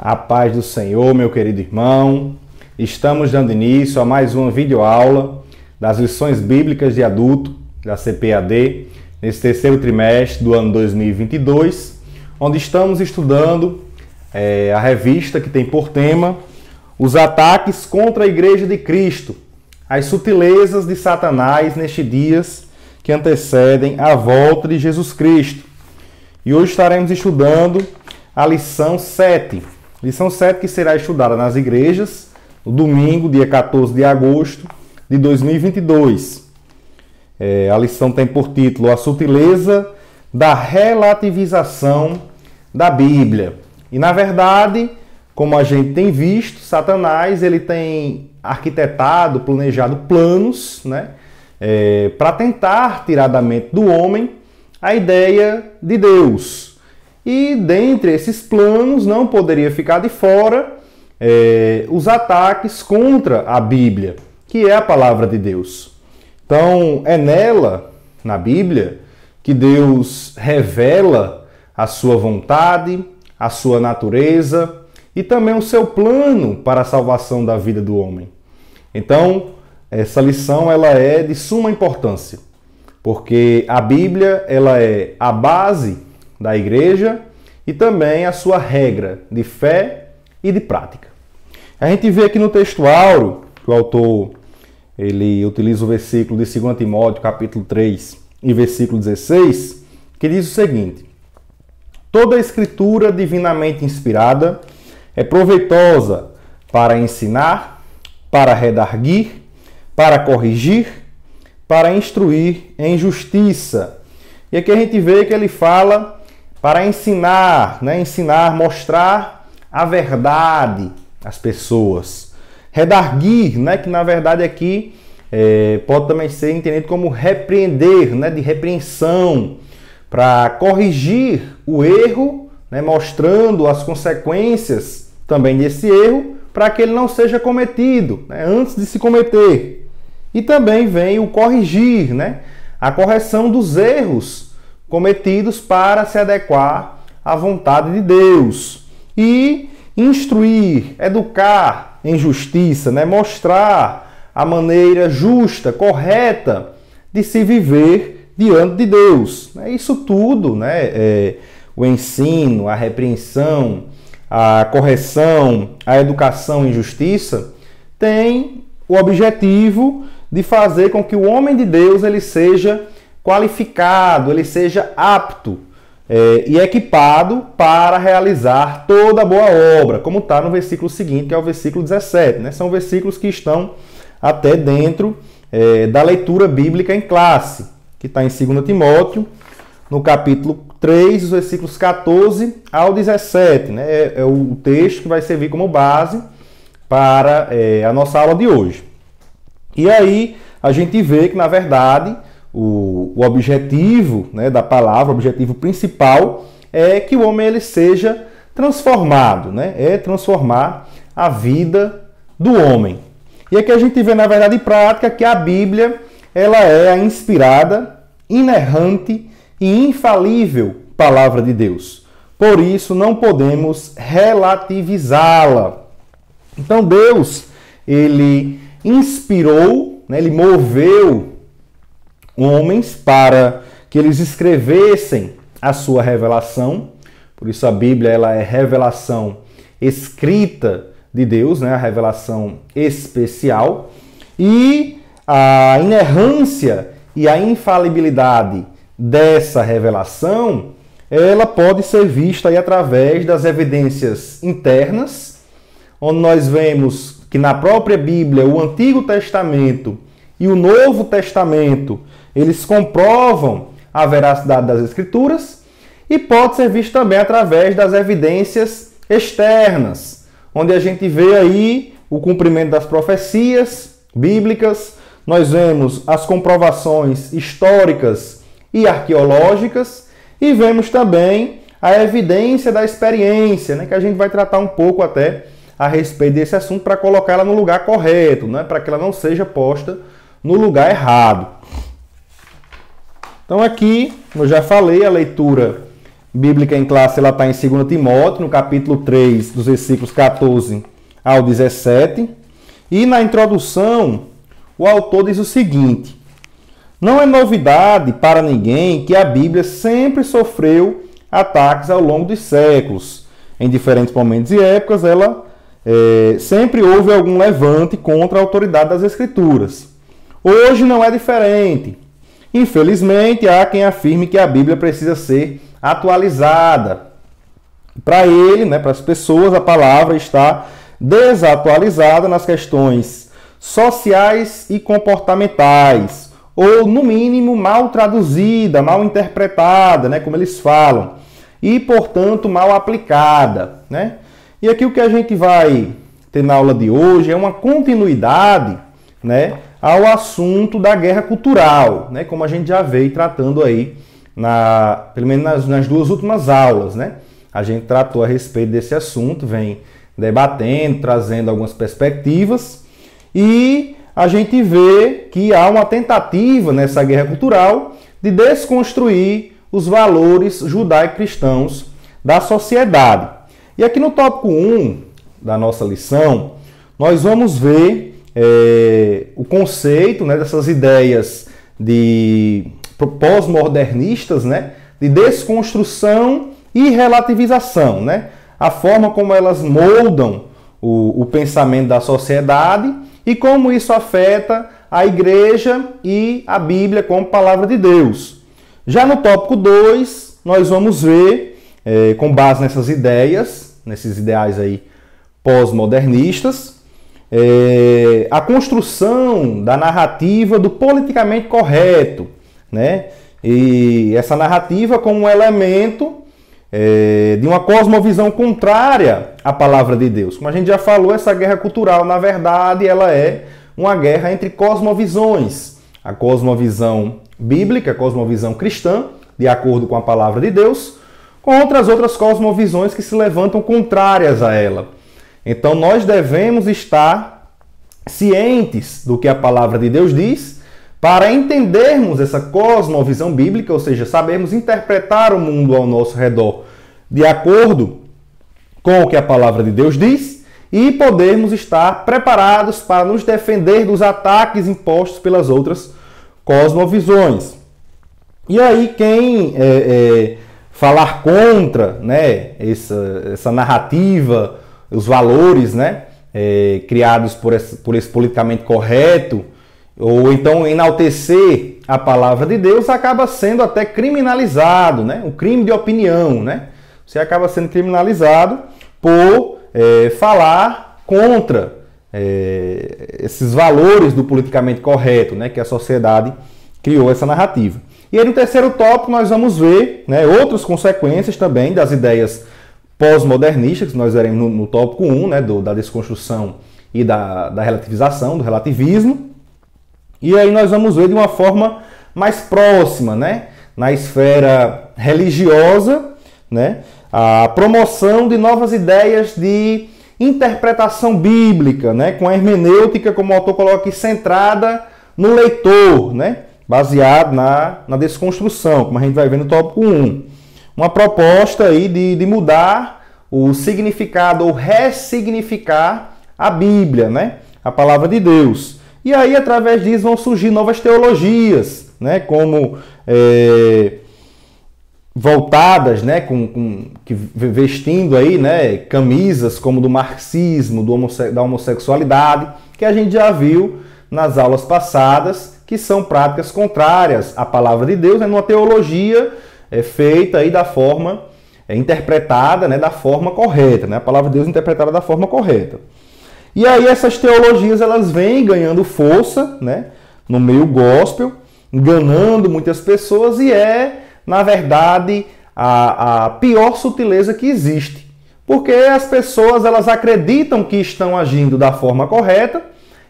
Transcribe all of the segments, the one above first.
A paz do Senhor, meu querido irmão. Estamos dando início a mais uma videoaula das lições bíblicas de adulto da CPAD, nesse terceiro trimestre do ano 2022, onde estamos estudando a revista que tem por tema os ataques contra a Igreja de Cristo, as sutilezas de Satanás nestes dias que antecedem a volta de Jesus Cristo. E hoje estaremos estudando a lição 7. Lição 7 que será estudada nas igrejas no domingo, dia 14 de agosto de 2022. A lição tem por título A Sutileza da Relativização da Bíblia. E na verdade, como a gente tem visto, Satanás ele tem arquitetado, planejado planos, para tentar tirar da mente do homem a ideia de Deus. E dentre esses planos não poderia ficar de fora os ataques contra a Bíblia, que é a palavra de Deus. Então é nela, na Bíblia, que Deus revela a sua vontade, a sua natureza e também o seu plano para a salvação da vida do homem. Então essa lição ela é de suma importância, porque a Bíblia ela é a base da igreja e também a sua regra de fé e de prática. A gente vê aqui no texto áureo que o autor ele utiliza o versículo de 2 Timóteo, capítulo 3, e versículo 16, que diz o seguinte: toda a escritura divinamente inspirada é proveitosa para ensinar, para redarguir, para corrigir, para instruir em justiça. E aqui a gente vê que ele fala para ensinar, ensinar, mostrar a verdade às pessoas. Redarguir, que na verdade aqui pode também ser entendido como repreender, de repreensão, para corrigir o erro, mostrando as consequências também desse erro, para que ele não seja cometido antes de se cometer. E também vem o corrigir, a correção dos erros cometidos para se adequar à vontade de Deus. E instruir, educar em justiça, mostrar a maneira justa, correta de se viver diante de Deus. Isso tudo, o ensino, a repreensão, a correção, a educação em justiça, tem o objetivo de fazer com que o homem de Deus ele seja qualificado, ele seja apto e equipado para realizar toda a boa obra, como está no versículo seguinte, que é o versículo 17. São versículos que estão até dentro da leitura bíblica em classe, que está em 2 Timóteo, no capítulo 3, os versículos 14 ao 17. É o texto que vai servir como base para a nossa aula de hoje. E aí a gente vê que, na verdade, o objetivo da palavra, o objetivo principal é que o homem ele seja transformado, é transformar a vida do homem. E aqui a gente vê, na verdade, em prática, que a Bíblia ela é a inspirada, inerrante e infalível palavra de Deus. Por isso, não podemos relativizá-la. Então, Deus, ele inspirou, ele moveu homens para que eles escrevessem a sua revelação. Por isso, a Bíblia ela é revelação escrita de Deus, a revelação especial. E a inerrância e a infalibilidade dessa revelação, ela pode ser vista aí através das evidências internas, onde nós vemos que na própria Bíblia, o Antigo Testamento e o Novo Testamento, eles comprovam a veracidade das Escrituras, e pode ser visto também através das evidências externas, onde a gente vê aí o cumprimento das profecias bíblicas, nós vemos as comprovações históricas e arqueológicas, e vemos também a evidência da experiência, que a gente vai tratar um pouco até a respeito desse assunto para colocar ela no lugar correto, para que ela não seja posta no lugar errado. Então aqui, eu já falei, a leitura bíblica em classe ela está em 2 Timóteo, no capítulo 3, dos versículos 14 ao 17. E na introdução, o autor diz o seguinte: não é novidade para ninguém que a Bíblia sempre sofreu ataques ao longo dos séculos. Em diferentes momentos e épocas, ela sempre houve algum levante contra a autoridade das Escrituras. Hoje não é diferente. Infelizmente, há quem afirme que a Bíblia precisa ser atualizada. Para ele, para as pessoas, a palavra está desatualizada nas questões sociais e comportamentais, ou, no mínimo, mal traduzida, mal interpretada, como eles falam, e, portanto, mal aplicada. E aqui o que a gente vai ter na aula de hoje é uma continuidade ao assunto da guerra cultural, como a gente já veio tratando aí, pelo menos nas duas últimas aulas. A gente tratou a respeito desse assunto, vem debatendo, trazendo algumas perspectivas, e a gente vê que há uma tentativa nessa guerra cultural de desconstruir os valores judaico-cristãos da sociedade. E aqui no tópico 1 da nossa lição, nós vamos ver o conceito dessas ideias de pós-modernistas, de desconstrução e relativização, a forma como elas moldam o pensamento da sociedade e como isso afeta a igreja e a Bíblia como palavra de Deus. Já no tópico 2, nós vamos ver, com base nessas ideias, nesses ideais aí pós-modernistas, a construção da narrativa do politicamente correto, e essa narrativa como um elemento de uma cosmovisão contrária à palavra de Deus. Como a gente já falou, essa guerra cultural, na verdade, ela é uma guerra entre cosmovisões. A cosmovisão bíblica, a cosmovisão cristã, de acordo com a palavra de Deus, contra as outras cosmovisões que se levantam contrárias a ela. Então nós devemos estar cientes do que a palavra de Deus diz para entendermos essa cosmovisão bíblica, ou seja, sabermos interpretar o mundo ao nosso redor de acordo com o que a palavra de Deus diz e podermos estar preparados para nos defender dos ataques impostos pelas outras cosmovisões. E aí quem falar contra essa narrativa, os valores criados por esse politicamente correto, ou então enaltecer a palavra de Deus, acaba sendo até criminalizado, o crime de opinião, Você acaba sendo criminalizado por falar contra esses valores do politicamente correto, que a sociedade criou essa narrativa. E aí no terceiro tópico nós vamos ver outras consequências também das ideias pós-modernistas, que nós veremos no tópico 1, da desconstrução e da relativização, do relativismo. E aí nós vamos ver de uma forma mais próxima, na esfera religiosa, a promoção de novas ideias de interpretação bíblica, com a hermenêutica, como o autor coloca aqui, centrada no leitor, baseado na desconstrução, como a gente vai ver no tópico 1. Uma proposta aí de mudar o significado ou ressignificar a Bíblia, a palavra de Deus. E aí, através disso, vão surgir novas teologias, como voltadas, vestindo aí, camisas como do marxismo, da homossexualidade, que a gente já viu nas aulas passadas, que são práticas contrárias à palavra de Deus, numa teologia feita aí da forma, interpretada da forma correta, a palavra de Deus interpretada da forma correta. E aí essas teologias elas vêm ganhando força no meio gospel, enganando muitas pessoas e na verdade, a pior sutileza que existe. Porque as pessoas elas acreditam que estão agindo da forma correta,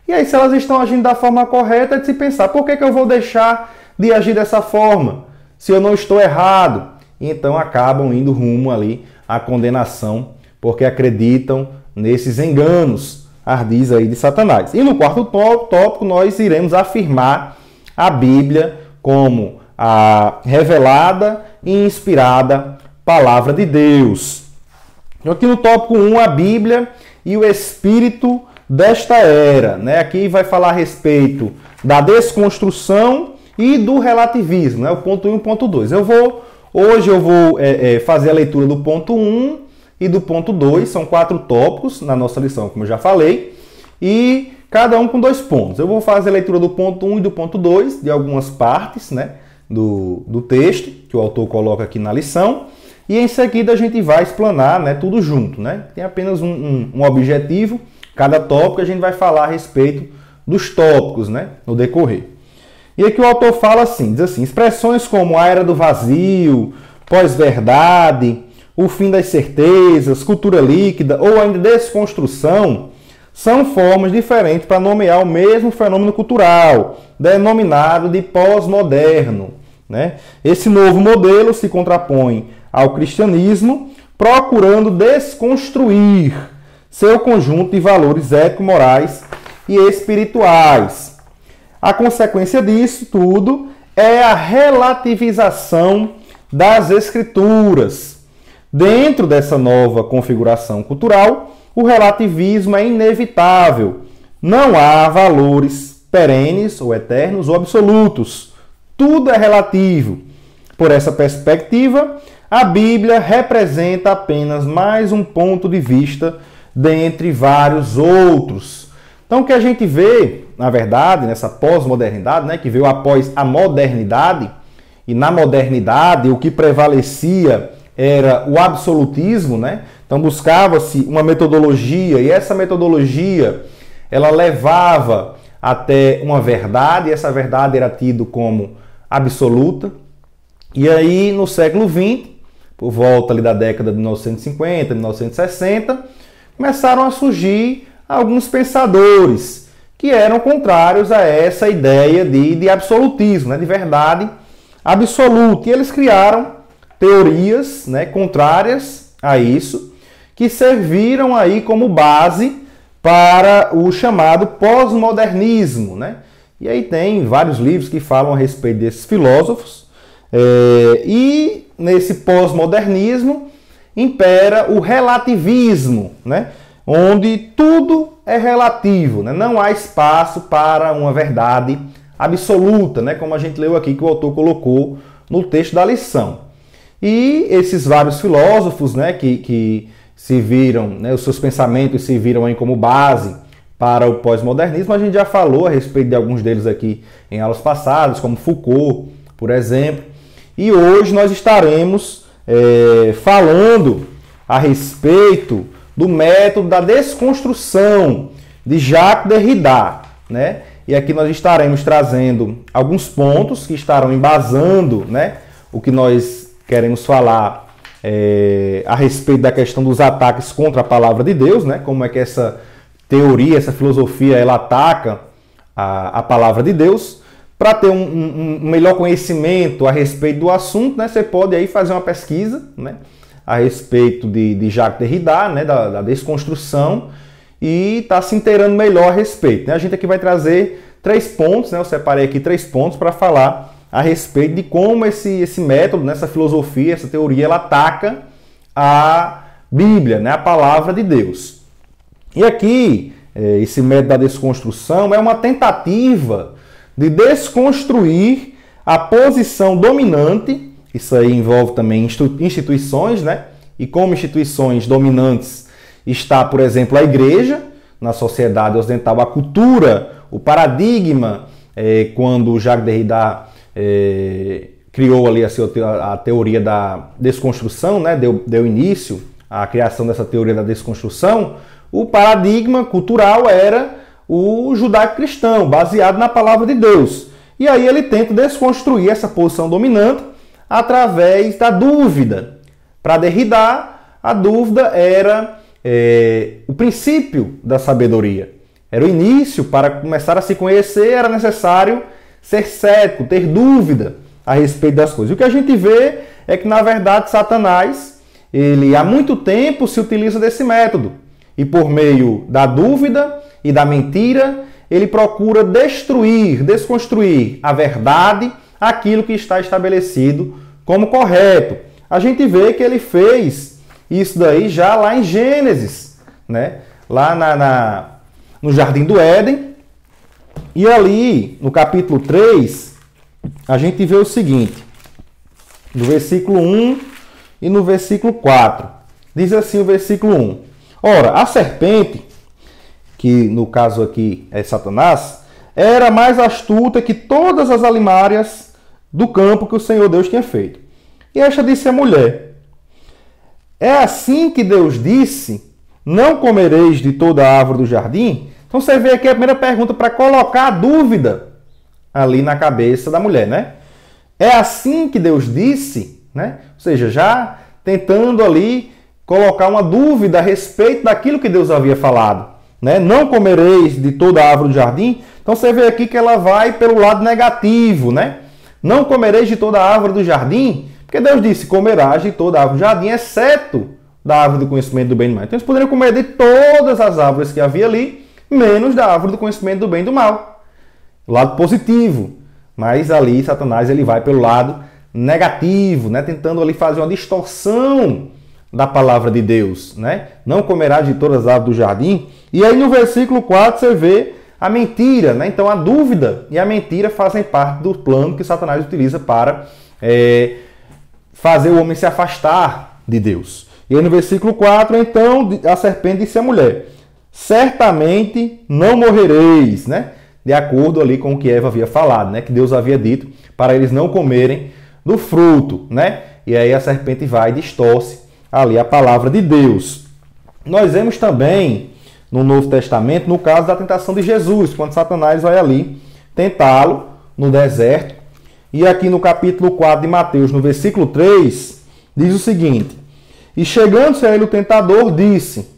e aí se elas estão agindo da forma correta, é de se pensar, por que eu vou deixar de agir dessa forma, se eu não estou errado? E então acabam indo rumo ali à condenação, porque acreditam nesses enganos ardis aí de Satanás. E no quarto tópico nós iremos afirmar a Bíblia como a revelada e inspirada palavra de Deus. Então, aqui no tópico 1, a Bíblia e o espírito desta era, né? Aqui vai falar a respeito da desconstrução e do relativismo, né? O ponto 1 e o ponto 2. Hoje eu vou fazer a leitura do ponto 1 e do ponto 2, são 4 tópicos na nossa lição, como eu já falei, e cada um com 2 pontos. Eu vou fazer a leitura do ponto 1 e do ponto 2, de algumas partes, né, do texto que o autor coloca aqui na lição, e em seguida a gente vai explanar, né, tudo junto, né? Tem apenas um objetivo, cada tópico a gente vai falar a respeito dos tópicos, né, no decorrer. E aqui o autor fala assim, diz assim: expressões como a era do vazio, pós-verdade, o fim das certezas, cultura líquida ou ainda desconstrução são formas diferentes para nomear o mesmo fenômeno cultural, denominado de pós-moderno, né? Esse novo modelo se contrapõe ao cristianismo, procurando desconstruir seu conjunto de valores ético-morais e espirituais. A consequência disso tudo é a relativização das escrituras. Dentro dessa nova configuração cultural, o relativismo é inevitável. Não há valores perenes ou eternos ou absolutos. Tudo é relativo. Por essa perspectiva, a Bíblia representa apenas mais um ponto de vista dentre vários outros. Então, o que a gente vê, na verdade, nessa pós-modernidade, né, que veio após a modernidade, e na modernidade o que prevalecia era o absolutismo, né? Então buscava-se uma metodologia, e essa metodologia ela levava até uma verdade, e essa verdade era tida como absoluta. E aí, no século XX, por volta ali da década de 1950, 1960, começaram a surgir alguns pensadores que eram contrários a essa ideia de absolutismo, né, de verdade absoluta. E eles criaram teorias, né, contrárias a isso, que serviram aí como base para o chamado pós-modernismo, né? E aí tem vários livros que falam a respeito desses filósofos. E nesse pós-modernismo impera o relativismo, né? Onde tudo é relativo, né? Não há espaço para uma verdade absoluta, né? Como a gente leu aqui que o autor colocou no texto da lição. E esses vários filósofos, né, que se viram, né, os seus pensamentos se viram aí como base para o pós-modernismo, a gente já falou a respeito de alguns deles aqui em aulas passadas, como Foucault, por exemplo. E hoje nós estaremos falando a respeito do método da desconstrução de Jacques Derrida, né? E aqui nós estaremos trazendo alguns pontos que estarão embasando, né, o que nós queremos falar a respeito da questão dos ataques contra a palavra de Deus, né? Como é que essa teoria, essa filosofia, ela ataca a palavra de Deus. Para ter um melhor conhecimento a respeito do assunto, né, você pode aí fazer uma pesquisa, né, a respeito de Jacques Derrida, né, da desconstrução, e está se inteirando melhor a respeito, né? A gente aqui vai trazer 3 pontos, né? Eu separei aqui 3 pontos para falar a respeito de como esse método, essa filosofia, essa teoria, ela ataca a Bíblia, né, a palavra de Deus. E aqui, esse método da desconstrução é uma tentativa de desconstruir a posição dominante. Isso aí envolve também instituições, né? E como instituições dominantes está, por exemplo, a igreja na sociedade ocidental, a cultura, o paradigma, quando Jacques Derrida criou ali a teoria da desconstrução, né? Deu início à criação dessa teoria da desconstrução, o paradigma cultural era o judaico-cristão, baseado na palavra de Deus. E aí ele tenta desconstruir essa posição dominante através da dúvida. Para Derrida, a dúvida era o princípio da sabedoria. Era o início. Para começar a se conhecer, era necessário ser cético, ter dúvida a respeito das coisas. E o que a gente vê é que, na verdade, Satanás, ele há muito tempo se utiliza desse método. E por meio da dúvida e da mentira, ele procura destruir, desconstruir a verdade, aquilo que está estabelecido como correto. a gente vê que ele fez isso daí já lá em Gênesis, né? Lá no Jardim do Éden. E ali, no capítulo 3, a gente vê o seguinte, no versículo 1 e no versículo 4. Diz assim o versículo 1. Ora, a serpente, que no caso aqui é Satanás, era mais astuta que todas as alimárias do campo que o Senhor Deus tinha feito. E esta disse à mulher: é assim que Deus disse, não comereis de toda a árvore do jardim? Então você vê aqui a primeira pergunta para colocar a dúvida ali na cabeça da mulher, né? É assim que Deus disse, né? Ou seja, já tentando ali colocar uma dúvida a respeito daquilo que Deus havia falado, né? Não comereis de toda a árvore do jardim. Então você vê aqui que ela vai pelo lado negativo, né? Não comereis de toda a árvore do jardim, porque Deus disse, comerás de toda a árvore do jardim, exceto da árvore do conhecimento do bem e do mal. Então eles poderiam comer de todas as árvores que havia ali, menos da árvore do conhecimento do bem e do mal. O lado positivo. Mas ali Satanás ele vai pelo lado negativo, né? Tentando ali fazer uma distorção da palavra de Deus, né? Não comerás de todas as árvores do jardim. E aí no versículo 4 você vê a mentira, né? Então a dúvida e a mentira fazem parte do plano que Satanás utiliza para fazer o homem se afastar de Deus. E aí no versículo 4, então, a serpente disse à mulher: certamente não morrereis, né? De acordo ali com o que Eva havia falado, né? Que Deus havia dito para eles não comerem do fruto, né? E aí a serpente vai e distorce ali a palavra de Deus. Nós vemos também no Novo Testamento, no caso da tentação de Jesus, quando Satanás vai ali tentá-lo no deserto. E aqui no capítulo 4 de Mateus, no versículo 3, diz o seguinte: e chegando-se a ele o tentador, disse: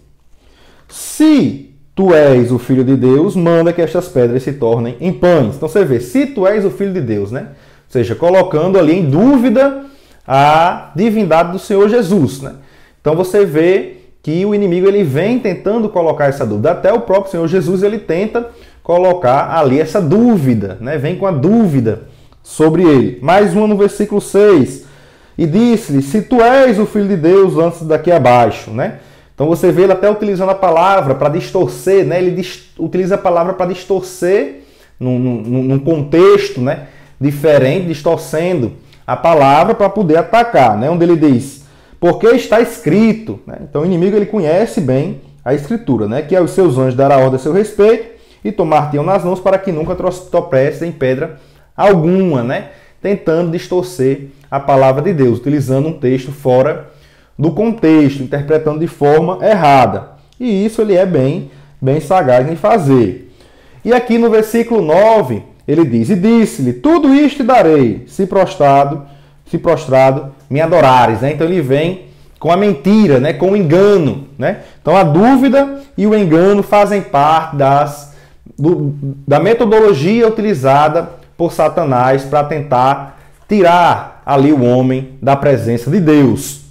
se tu és o Filho de Deus, manda que estas pedras se tornem em pães. Então você vê, se tu és o Filho de Deus, né? Ou seja, colocando ali em dúvida a divindade do Senhor Jesus, né? Então você vê que o inimigo ele vem tentando colocar essa dúvida. Até o próprio Senhor Jesus ele tenta colocar ali essa dúvida, né? Vem com a dúvida sobre ele. Mais uma no versículo 6. E disse-lhe: se tu és o Filho de Deus, lança-te daqui abaixo, né? Então você vê ele até utilizando a palavra para distorcer, né? Ele utiliza a palavra para distorcer num contexto, né? Diferente, distorcendo a palavra para poder atacar, né? Onde ele diz: porque está escrito, né? Então o inimigo ele conhece bem a escritura, né? Que aos seus anjos dará ordem a seu respeito e tomar-te-ão nas mãos para que nunca tropeces em pedra alguma, né? Tentando distorcer a palavra de Deus, utilizando um texto fora do contexto, interpretando de forma errada. E isso ele é bem sagaz em fazer. E aqui no versículo 9, ele diz: e disse-lhe, tudo isto te darei, se prostrado me adorares. Né? Então ele vem com a mentira, né? Com o engano. Né? Então a dúvida e o engano fazem parte da metodologia utilizada por Satanás para tentar tirar ali o homem da presença de Deus.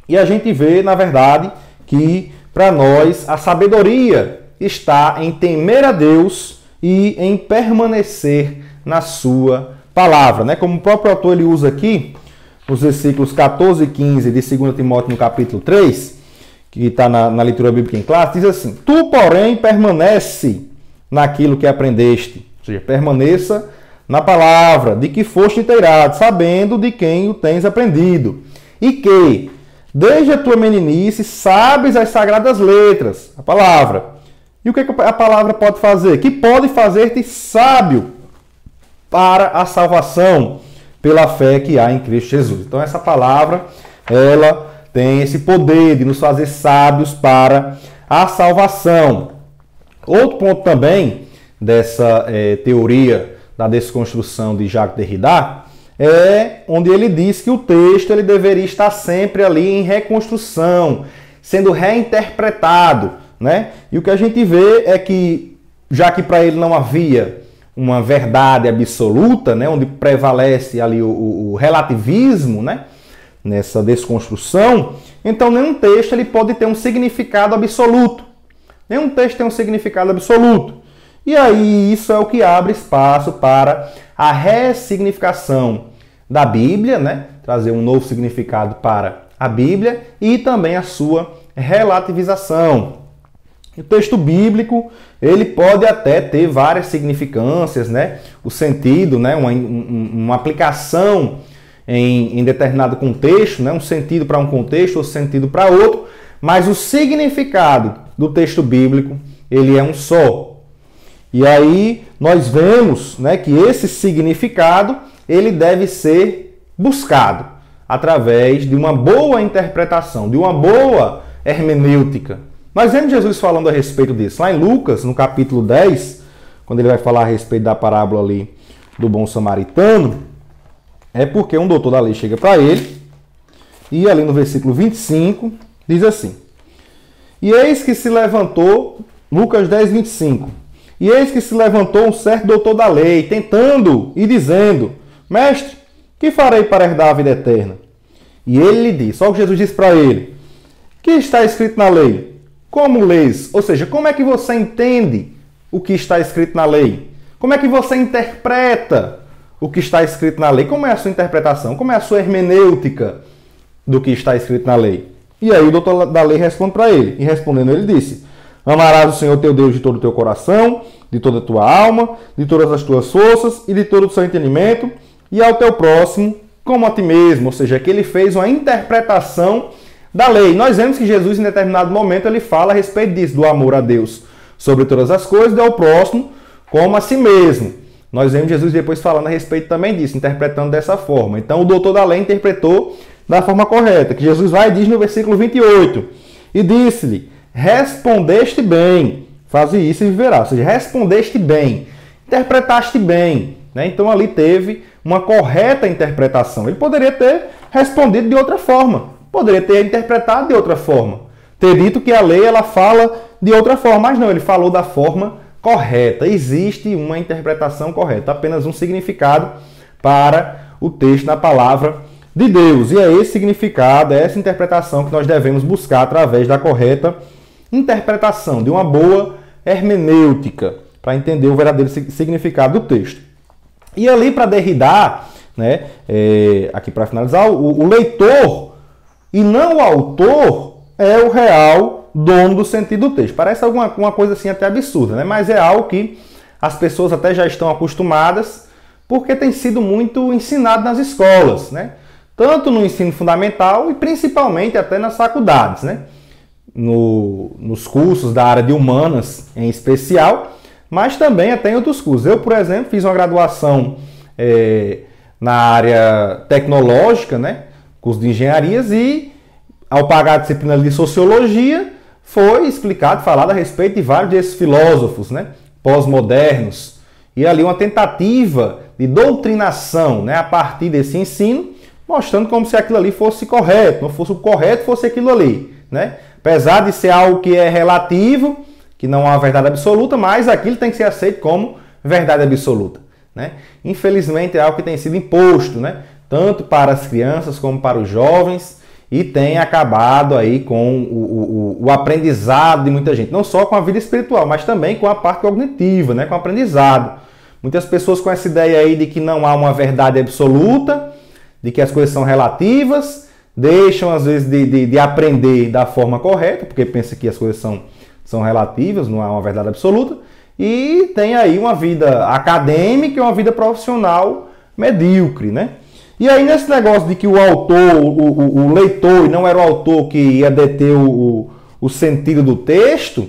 E a gente vê, na verdade, que para nós a sabedoria está em temer a Deus e em permanecer na sua palavra. Né? Como o próprio autor ele usa aqui, nos versículos 14 e 15 de 2 Timóteo no capítulo 3, que está na leitura bíblica em classe, diz assim: tu, porém, permanece naquilo que aprendeste. Ou seja, permaneça na palavra, de que foste inteirado, sabendo de quem o tens aprendido. E que, desde a tua meninice, sabes as sagradas letras, a palavra. E o que a palavra pode fazer? Que pode fazer-te sábio para a salvação, pela fé que há em Cristo Jesus. Então essa palavra, ela tem esse poder de nos fazer sábios para a salvação. Outro ponto também dessa teoria da desconstrução de Jacques Derrida é onde ele diz que o texto ele deveria estar sempre ali em reconstrução, sendo reinterpretado, né? E o que a gente vê é que, já que para ele não havia uma verdade absoluta, né, onde prevalece ali o relativismo, né, nessa desconstrução, então nenhum texto ele pode ter um significado absoluto. Nenhum texto tem um significado absoluto. E aí isso é o que abre espaço para a ressignificação da Bíblia, né? Trazer um novo significado para a Bíblia e também a sua relativização. O texto bíblico, ele pode até ter várias significâncias, né? O sentido, né? Uma aplicação em determinado contexto, né? Um sentido para um contexto, outro sentido para outro, mas o significado do texto bíblico, ele é um só. E aí nós vemos, né, que esse significado, ele deve ser buscado através de uma boa interpretação, de uma boa hermenêutica. Nós vemos Jesus falando a respeito disso. Lá em Lucas, no capítulo 10, quando ele vai falar a respeito da parábola ali do bom samaritano, é porque um doutor da lei chega para ele, e ali no versículo 25, diz assim: E eis que se levantou, Lucas 10, 25, e eis que se levantou um certo doutor da lei, tentando e dizendo: Mestre, que farei para herdar a vida eterna? E ele lhe disse, olha o que Jesus disse para ele: Que está escrito na lei? Como lês? Ou seja, como é que você entende o que está escrito na lei? Como é que você interpreta o que está escrito na lei? Como é a sua interpretação? Como é a sua hermenêutica do que está escrito na lei? E aí o doutor da lei responde para ele. E respondendo ele disse: Amarás o Senhor teu Deus de todo o teu coração, de toda a tua alma, de todas as tuas forças e de todo o seu entendimento, e ao teu próximo como a ti mesmo. Ou seja, que ele fez uma interpretação da lei. Nós vemos que Jesus, em determinado momento, ele fala a respeito disso, do amor a Deus sobre todas as coisas, e ao próximo como a si mesmo. Nós vemos Jesus depois falando a respeito também disso, interpretando dessa forma. Então, o doutor da lei interpretou da forma correta, que Jesus vai e diz no versículo 28, e disse-lhe: Respondeste bem, faze isso e viverá. Ou seja, respondeste bem, interpretaste bem, né? Então, ali teve uma correta interpretação. Ele poderia ter respondido de outra forma, poderia ter interpretado de outra forma, ter dito que a lei ela fala de outra forma, mas não, ele falou da forma correta. Existe uma interpretação correta, apenas um significado para o texto na palavra de Deus. E é esse significado, é essa interpretação que nós devemos buscar através da correta interpretação, de uma boa hermenêutica, para entender o verdadeiro significado do texto. E ali para Derrida, né, aqui para finalizar, o leitor e não o autor é o real dono do sentido do texto. Parece uma coisa assim até absurda, né? Mas é algo que as pessoas até já estão acostumadas, porque tem sido muito ensinado nas escolas, né? Tanto no ensino fundamental e principalmente até nas faculdades, né? Nos cursos da área de humanas em especial, mas também até em outros cursos. Eu, por exemplo, fiz uma graduação na área tecnológica, né? Curso de engenharias, e ao pagar a disciplina de sociologia, foi explicado, falado a respeito de vários desses filósofos, né, pós-modernos, e ali uma tentativa de doutrinação, né, a partir desse ensino, mostrando como se aquilo ali fosse correto, não fosse o correto, fosse aquilo ali, né? Apesar de ser algo que é relativo, que não há uma verdade absoluta, mas aquilo tem que ser aceito como verdade absoluta, né? Infelizmente é algo que tem sido imposto, né, tanto para as crianças como para os jovens, e tem acabado aí com o aprendizado de muita gente. Não só com a vida espiritual, mas também com a parte cognitiva, né? Com o aprendizado. Muitas pessoas com essa ideia aí de que não há uma verdade absoluta, de que as coisas são relativas, deixam às vezes de aprender da forma correta, porque pensam que as coisas são relativas, não há uma verdade absoluta, e tem aí uma vida acadêmica e uma vida profissional medíocre, né? E aí nesse negócio de que o autor, o leitor, e não era o autor que ia deter o sentido do texto,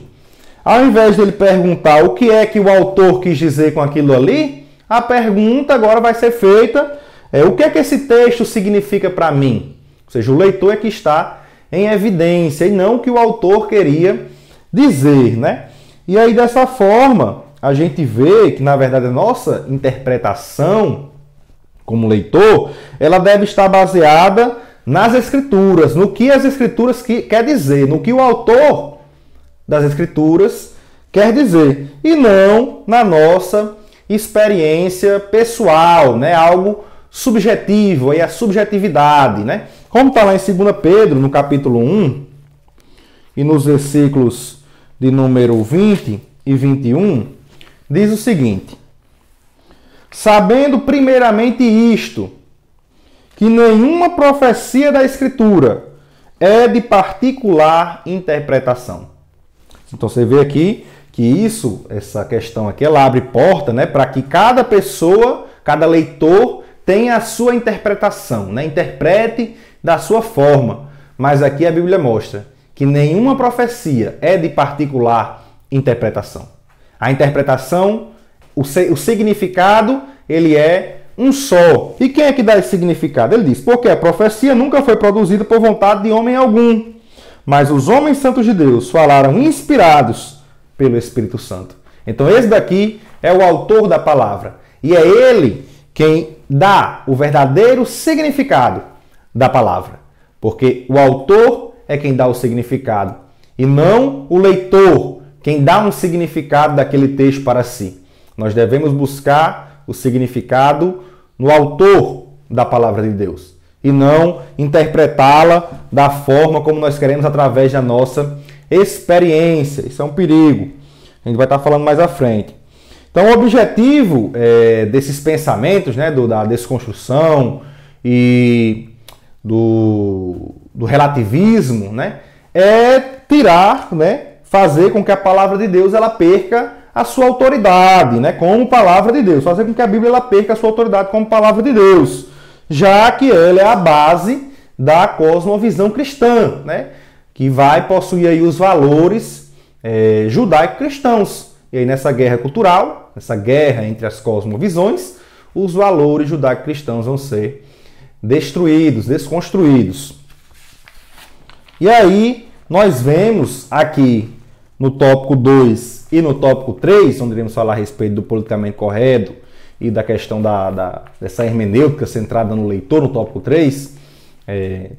ao invés dele perguntar o que é que o autor quis dizer com aquilo ali, a pergunta agora vai ser feita, o que é que esse texto significa para mim? Ou seja, o leitor é que está em evidência e não o que o autor queria dizer, né? E aí dessa forma, a gente vê que na verdade a nossa interpretação como leitor, ela deve estar baseada nas Escrituras, no que as Escrituras quer dizer, no que o autor das Escrituras quer dizer, e não na nossa experiência pessoal, né? Algo subjetivo, aí a subjetividade, né? Como está lá em 2 Pedro, no capítulo 1, e nos versículos de número 20 e 21, diz o seguinte: Sabendo primeiramente isto, que nenhuma profecia da Escritura é de particular interpretação. Então você vê aqui que essa questão aqui, ela abre porta, né, para que cada pessoa, cada leitor tenha a sua interpretação, né, interprete da sua forma. Mas aqui a Bíblia mostra que nenhuma profecia é de particular interpretação. A interpretação, o significado, ele é um só. E quem é que dá esse significado? Ele diz, porque a profecia nunca foi produzida por vontade de homem algum, mas os homens santos de Deus falaram inspirados pelo Espírito Santo. Então esse daqui é o autor da palavra. E é ele quem dá o verdadeiro significado da palavra. Porque o autor é quem dá o significado. E não o leitor, quem dá um significado daquele texto para si. Nós devemos buscar o significado no autor da palavra de Deus. E não interpretá-la da forma como nós queremos através da nossa experiência. Isso é um perigo. A gente vai estar falando mais à frente. Então, o objetivo desses pensamentos, né, da desconstrução e do relativismo, né, é tirar, né, fazer com que a palavra de Deus ela perca a sua autoridade, né, como palavra de Deus. Fazer com que a Bíblia ela perca a sua autoridade como palavra de Deus, já que ela é a base da cosmovisão cristã, né, que vai possuir aí os valores judaico-cristãos. E aí nessa guerra cultural, nessa guerra entre as cosmovisões, os valores judaico-cristãos vão ser destruídos, desconstruídos. E aí nós vemos aqui no tópico 2 e no tópico 3, onde iremos falar a respeito do politicamente correto e da questão dessa hermenêutica centrada no leitor, no tópico 3,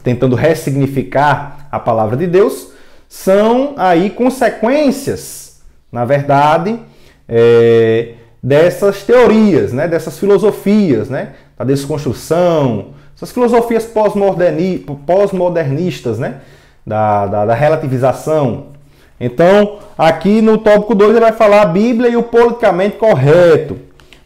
tentando ressignificar a palavra de Deus, são aí consequências, na verdade, dessas teorias, né, dessas filosofias, né, da desconstrução, essas filosofias pós-modernistas, né, da relativização. Então, aqui no tópico 2 ele vai falar a Bíblia e o politicamente correto.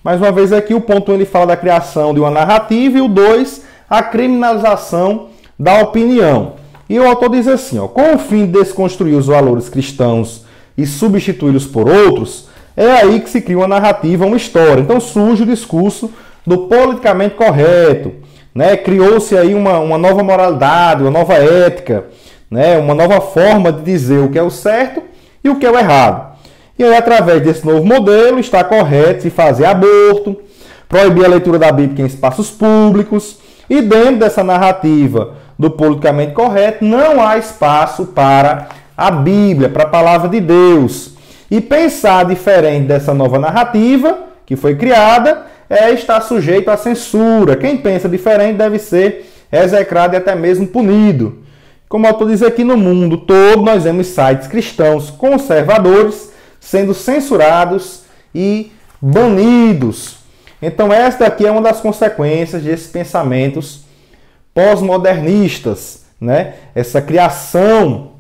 Mais uma vez aqui o ponto 1 ele fala da criação de uma narrativa e o 2, a criminalização da opinião. E o autor diz assim, ó, com o fim de desconstruir os valores cristãos e substituí-los por outros, é aí que se cria uma narrativa, uma história. Então surge o discurso do politicamente correto, né? Criou-se aí uma nova moralidade, uma nova ética, né? Uma nova forma de dizer o que é o certo e o que é o errado. E aí, através desse novo modelo, está correto se fazer aborto, proibir a leitura da Bíblia em espaços públicos, e dentro dessa narrativa do politicamente correto, não há espaço para a Bíblia, para a palavra de Deus. E pensar diferente dessa nova narrativa que foi criada está sujeito à censura. Quem pensa diferente deve ser execrado e até mesmo punido. Como eu estou dizendo aqui, no mundo todo nós vemos sites cristãos conservadores sendo censurados e banidos. Então esta aqui é uma das consequências desses pensamentos pós-modernistas, né? Essa criação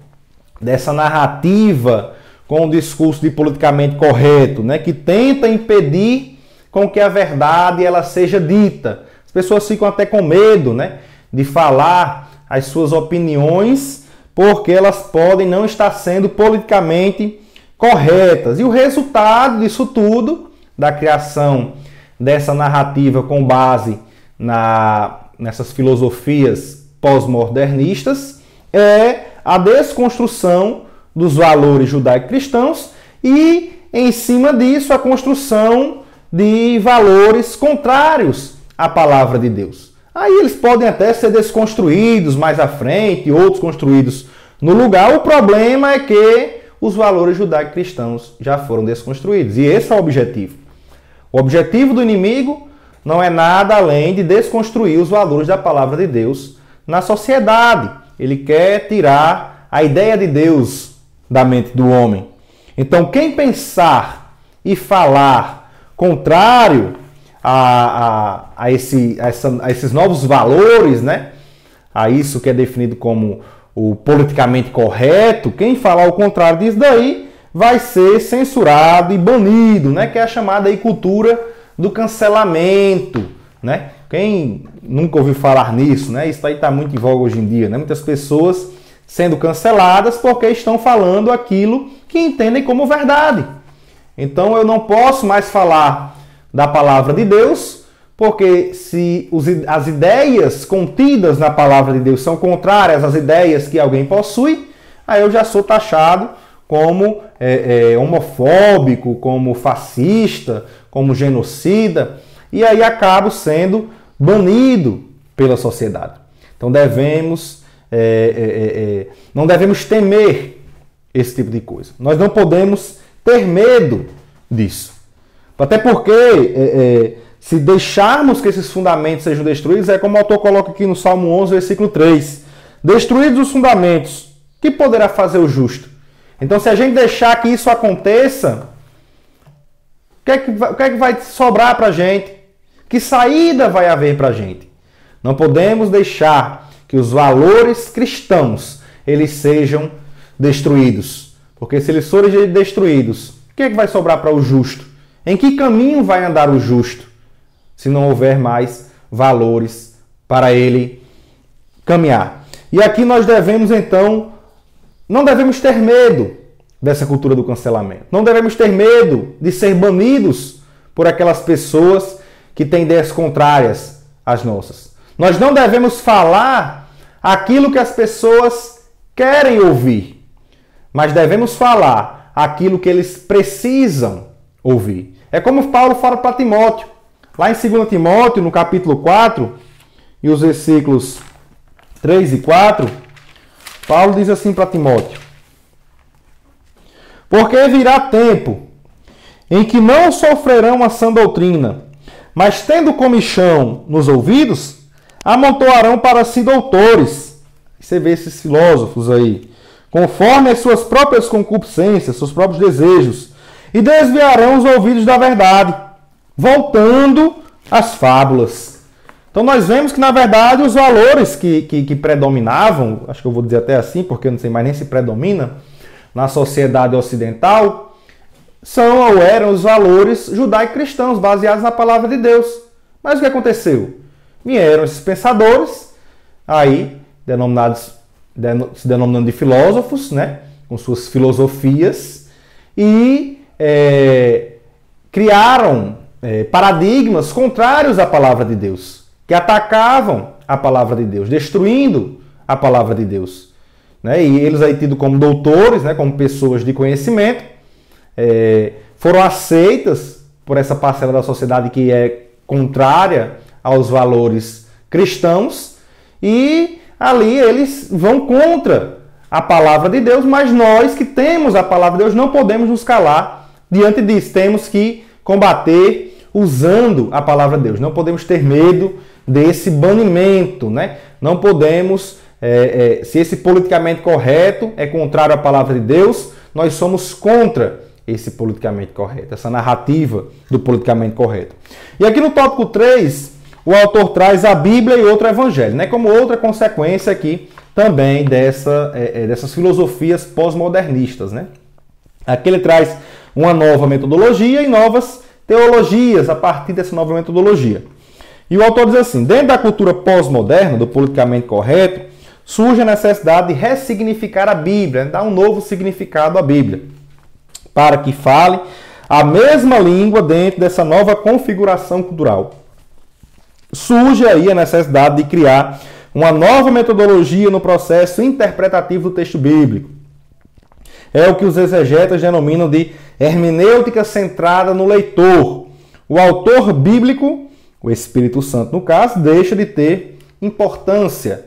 dessa narrativa com o discurso de politicamente correto, né? Que tenta impedir com que a verdade ela seja dita. As pessoas ficam até com medo, né, de falar as suas opiniões porque elas podem não estar sendo politicamente corretas. E o resultado disso tudo, da criação dessa narrativa com base nessas filosofias pós-modernistas, é a desconstrução dos valores judaico-cristãos e, em cima disso, a construção de valores contrários à palavra de Deus. Aí eles podem até ser desconstruídos mais à frente, outros construídos no lugar. O problema é que os valores judaico-cristãos já foram desconstruídos. E esse é o objetivo. O objetivo do inimigo não é nada além de desconstruir os valores da palavra de Deus na sociedade. Ele quer tirar a ideia de Deus da mente do homem. Então, quem pensar e falar contrário a esses novos valores, né? A isso que é definido como o politicamente correto, quem falar o contrário disso daí vai ser censurado e banido, né? Que é a chamada aí cultura do cancelamento, né? Quem nunca ouviu falar nisso, né? Isso aí está muito em voga hoje em dia, né? Muitas pessoas sendo canceladas porque estão falando aquilo que entendem como verdade. Então eu não posso mais falar da palavra de Deus, porque se as ideias contidas na palavra de Deus são contrárias às ideias que alguém possui, aí eu já sou taxado como homofóbico, como fascista, como genocida, e aí acabo sendo banido pela sociedade. Então não devemos temer esse tipo de coisa. Nós não podemos ter medo disso. Até porque se deixarmos que esses fundamentos sejam destruídos, é como o autor coloca aqui no Salmo 11, versículo 3. Destruídos os fundamentos, que poderá fazer o justo? Então, se a gente deixar que isso aconteça, o que é que vai sobrar para a gente? Que saída vai haver para a gente? Não podemos deixar que os valores cristãos eles sejam destruídos. Porque se eles forem destruídos, o que é que vai sobrar para o justo? Em que caminho vai andar o justo? Se não houver mais valores para ele caminhar. E aqui nós devemos, então, não devemos ter medo dessa cultura do cancelamento. Não devemos ter medo de ser banidos por aquelas pessoas que têm ideias contrárias às nossas. Nós não devemos falar aquilo que as pessoas querem ouvir, mas devemos falar aquilo que eles precisam ouvir. É como Paulo fala para Timóteo. Lá em 2 Timóteo, no capítulo 4, e os versículos 3 e 4, Paulo diz assim para Timóteo: porque virá tempo em que não sofrerão a sã doutrina, mas tendo comichão nos ouvidos, amontoarão para si doutores. Você vê esses filósofos aí, conforme as suas próprias concupiscências, seus próprios desejos, e desviarão os ouvidos da verdade, voltando às fábulas. Então nós vemos que, na verdade, os valores que predominavam, acho que eu vou dizer até assim, porque eu não sei mais nem se predomina, na sociedade ocidental, são ou eram os valores judaico-cristãos, baseados na palavra de Deus. Mas o que aconteceu? Vieram esses pensadores, aí, se denominando de filósofos, né, com suas filosofias, e criaram paradigmas contrários à palavra de Deus, que atacavam a palavra de Deus, destruindo a palavra de Deus. Né? E eles aí tidos como doutores, né, como pessoas de conhecimento, foram aceitas por essa parcela da sociedade que é contrária aos valores cristãos, e ali eles vão contra a palavra de Deus, mas nós que temos a palavra de Deus não podemos nos calar diante disso. Temos que combater usando a palavra de Deus. Não podemos ter medo desse banimento, né? Não podemos, se esse politicamente correto é contrário à palavra de Deus, nós somos contra esse politicamente correto, essa narrativa do politicamente correto. E aqui no tópico 3, o autor traz a Bíblia e outro evangelho, né? Como outra consequência aqui também dessas filosofias pós-modernistas, né? Aqui ele traz uma nova metodologia e novas teologias a partir dessa nova metodologia. E o autor diz assim: dentro da cultura pós-moderna, do politicamente correto, surge a necessidade de ressignificar a Bíblia, dar um novo significado à Bíblia, para que fale a mesma língua dentro dessa nova configuração cultural. Surge aí a necessidade de criar uma nova metodologia no processo interpretativo do texto bíblico. É o que os exegetas denominam de hermenêutica centrada no leitor. O autor bíblico, o Espírito Santo no caso, deixa de ter importância.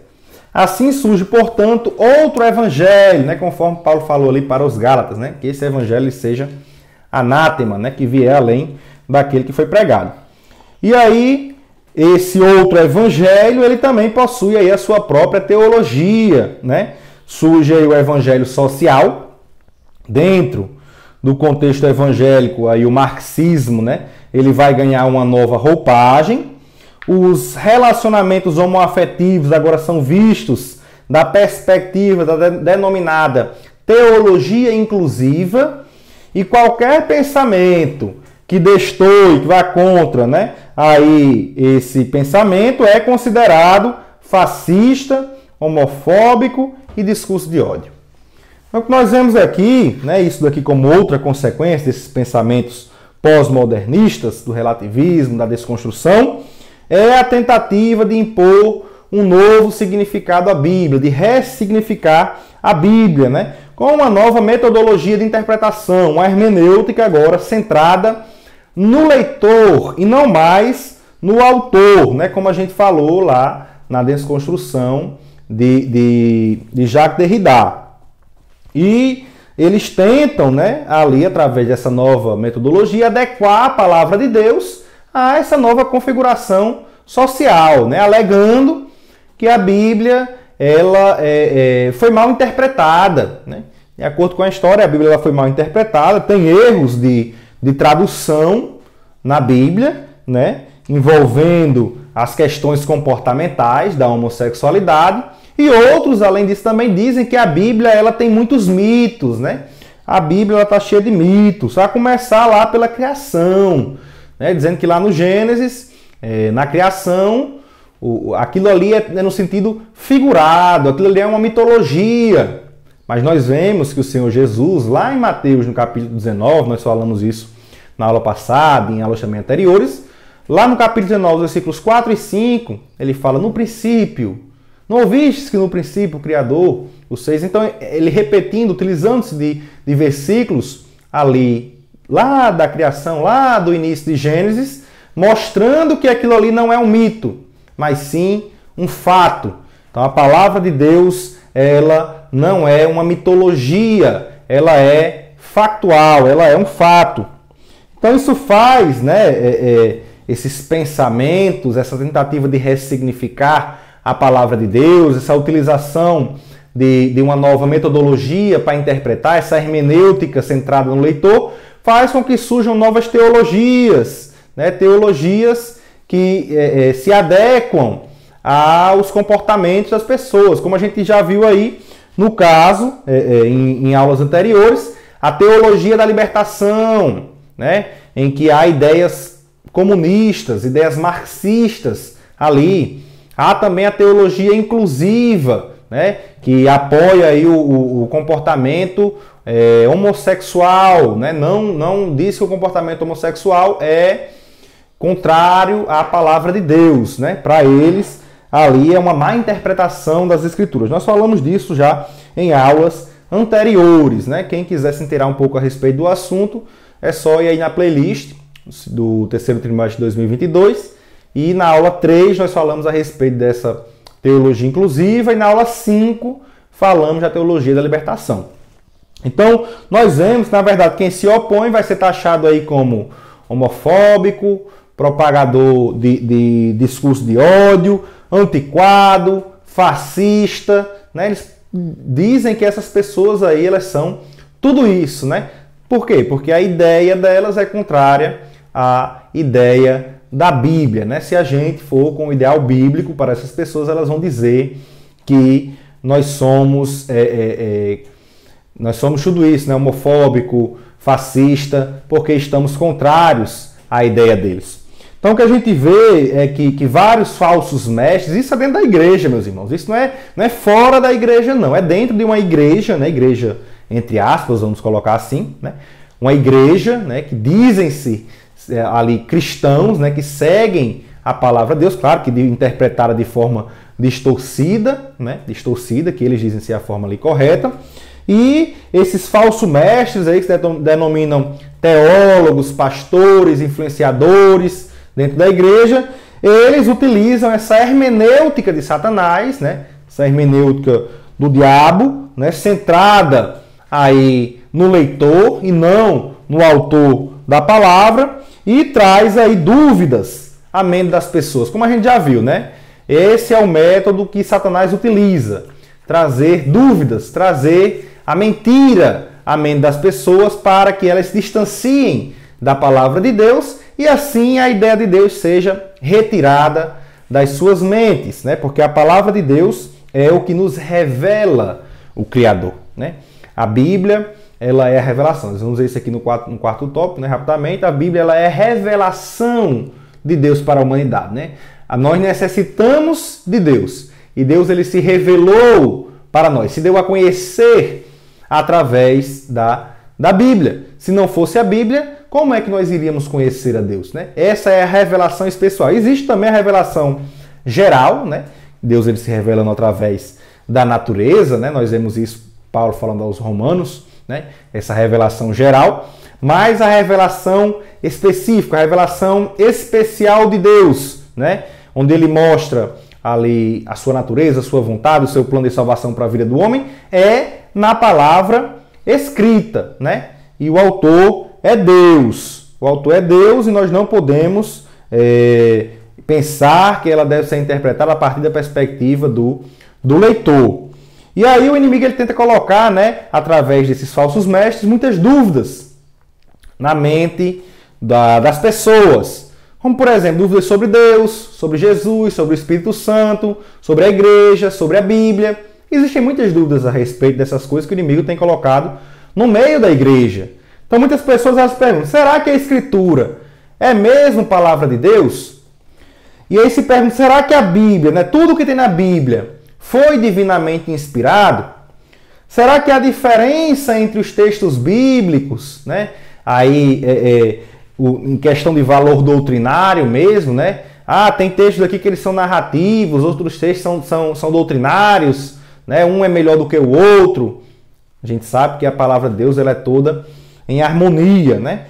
Assim surge, portanto, outro evangelho, né, conforme Paulo falou ali para os Gálatas, né, que esse evangelho seja anátema, né, que vier além daquele que foi pregado. E aí, esse outro evangelho, ele também possui aí a sua própria teologia, né? Surge aí o evangelho social, dentro do contexto evangélico, aí o marxismo, né? Ele vai ganhar uma nova roupagem. Os relacionamentos homoafetivos agora são vistos da perspectiva da denominada teologia inclusiva, e qualquer pensamento que destoe, que vai contra, né, aí esse pensamento é considerado fascista, homofóbico e discurso de ódio. Então, o que nós vemos aqui, né, isso daqui como outra consequência desses pensamentos pós-modernistas, do relativismo, da desconstrução, é a tentativa de impor um novo significado à Bíblia, de ressignificar a Bíblia, né, com uma nova metodologia de interpretação, uma hermenêutica agora centrada no leitor e não mais no autor, né, como a gente falou lá na desconstrução de Jacques Derrida. E eles tentam, né, ali, através dessa nova metodologia, adequar a palavra de Deus a essa nova configuração social, né, alegando que a Bíblia ela foi mal interpretada. Né? De acordo com a história, a Bíblia ela foi mal interpretada, tem erros de tradução na Bíblia, né, envolvendo as questões comportamentais da homossexualidade. E outros, além disso, também dizem que a Bíblia ela tem muitos mitos, né? A Bíblia está cheia de mitos, a começar lá pela criação, né? Dizendo que lá no Gênesis, na criação, aquilo ali é no sentido figurado, aquilo ali é uma mitologia. Mas nós vemos que o Senhor Jesus, lá em Mateus, no capítulo 19, nós falamos isso na aula passada, em aulas também anteriores, lá no capítulo 19, versículos 4 e 5, ele fala, no princípio, não ouvistes que no princípio o Criador, os 6, então ele repetindo, utilizando-se de versículos ali, lá da criação, lá do início de Gênesis, mostrando que aquilo ali não é um mito, mas sim um fato. Então a palavra de Deus, ela não é uma mitologia, ela é factual, ela é um fato. Então isso faz, né, esses pensamentos, essa tentativa de ressignificar a palavra de Deus, essa utilização de uma nova metodologia para interpretar, essa hermenêutica centrada no leitor, faz com que surjam novas teologias, né? Teologias que se adequam aos comportamentos das pessoas, como a gente já viu aí no caso, em aulas anteriores, a teologia da libertação, né? Em que há ideias comunistas, ideias marxistas ali. Há também a teologia inclusiva, né, que apoia aí o comportamento homossexual, né, não diz que o comportamento homossexual é contrário à palavra de Deus, né? Para eles, ali é uma má interpretação das Escrituras. Nós falamos disso já em aulas anteriores, né? Quem quiser se inteirar um pouco a respeito do assunto, é só ir aí na playlist do terceiro trimestre de 2022. E na aula 3 nós falamos a respeito dessa teologia inclusiva e na aula 5 falamos da teologia da libertação. Então, nós vemos que, na verdade, quem se opõe vai ser taxado aí como homofóbico, propagador de discurso de ódio, antiquado, fascista, né? Eles dizem que essas pessoas aí, elas são tudo isso, né? Por quê? Porque a ideia delas é contrária à ideia da Bíblia, né? Se a gente for com o ideal bíblico para essas pessoas, elas vão dizer que nós somos tudo isso, né? Homofóbico, fascista, porque estamos contrários à ideia deles. Então o que a gente vê é que vários falsos mestres, isso é dentro da igreja, meus irmãos, isso não é fora da igreja, não, é dentro de uma igreja, né? Igreja entre aspas, vamos colocar assim, né? Uma igreja, né, que dizem-se ali cristãos, né, que seguem a palavra de Deus, claro que interpretada de forma distorcida, né, que eles dizem ser a forma ali correta, e esses falsos mestres aí que se denominam teólogos, pastores, influenciadores dentro da igreja, eles utilizam essa hermenêutica de Satanás, né, essa hermenêutica do diabo, né, centrada aí no leitor e não no autor da palavra, e traz aí dúvidas à mente das pessoas, como a gente já viu, né? Esse é o método que Satanás utiliza, trazer dúvidas, trazer a mentira à mente das pessoas para que elas se distanciem da palavra de Deus e assim a ideia de Deus seja retirada das suas mentes, né? Porque a palavra de Deus é o que nos revela o Criador, né? A Bíblia ela é a revelação. Nós vamos ver isso aqui no quarto tópico, né, rapidamente. A Bíblia ela é a revelação de Deus para a humanidade, né? Nós necessitamos de Deus. E Deus ele se revelou para nós, se deu a conhecer através da Bíblia. Se não fosse a Bíblia, como é que nós iríamos conhecer a Deus, né? Essa é a revelação especial. Existe também a revelação geral, né? Deus ele se revelando através da natureza, né? Nós vemos isso, Paulo falando aos Romanos, né? Essa revelação geral, mas a revelação específica, a revelação especial de Deus, né? Onde ele mostra ali a sua natureza, a sua vontade, o seu plano de salvação para a vida do homem, é na palavra escrita, né? E o autor é Deus. O autor é Deus e nós não podemos pensar que ela deve ser interpretada a partir da perspectiva do leitor. E aí o inimigo ele tenta colocar, né, através desses falsos mestres, muitas dúvidas na mente das pessoas. Como, por exemplo, dúvidas sobre Deus, sobre Jesus, sobre o Espírito Santo, sobre a igreja, sobre a Bíblia. Existem muitas dúvidas a respeito dessas coisas que o inimigo tem colocado no meio da igreja. Então muitas pessoas elas perguntam, será que a Escritura é mesmo palavra de Deus? E aí se pergunta, será que a Bíblia, né, tudo que tem na Bíblia, foi divinamente inspirado? Será que a diferença entre os textos bíblicos, né, aí em questão de valor doutrinário mesmo, né? Tem textos aqui que eles são narrativos, outros textos são doutrinários, né? Um é melhor do que o outro. A gente sabe que a palavra de Deus ela é toda em harmonia, né?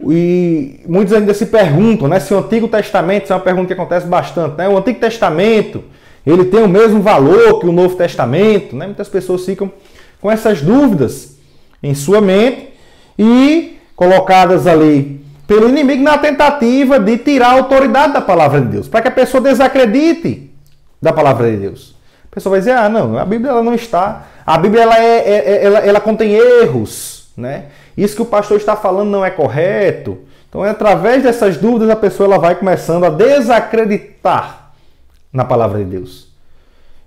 E muitos ainda se perguntam, né, se o Antigo Testamento, isso é uma pergunta que acontece bastante, né? O Antigo Testamento, ele tem o mesmo valor que o Novo Testamento, né? Muitas pessoas ficam com essas dúvidas em sua mente e colocadas ali pelo inimigo na tentativa de tirar a autoridade da palavra de Deus, para que a pessoa desacredite da palavra de Deus. A pessoa vai dizer, não, a Bíblia ela não está, a Bíblia ela contém erros, né? Isso que o pastor está falando não é correto. Então, através dessas dúvidas, a pessoa ela vai começando a desacreditar na palavra de Deus.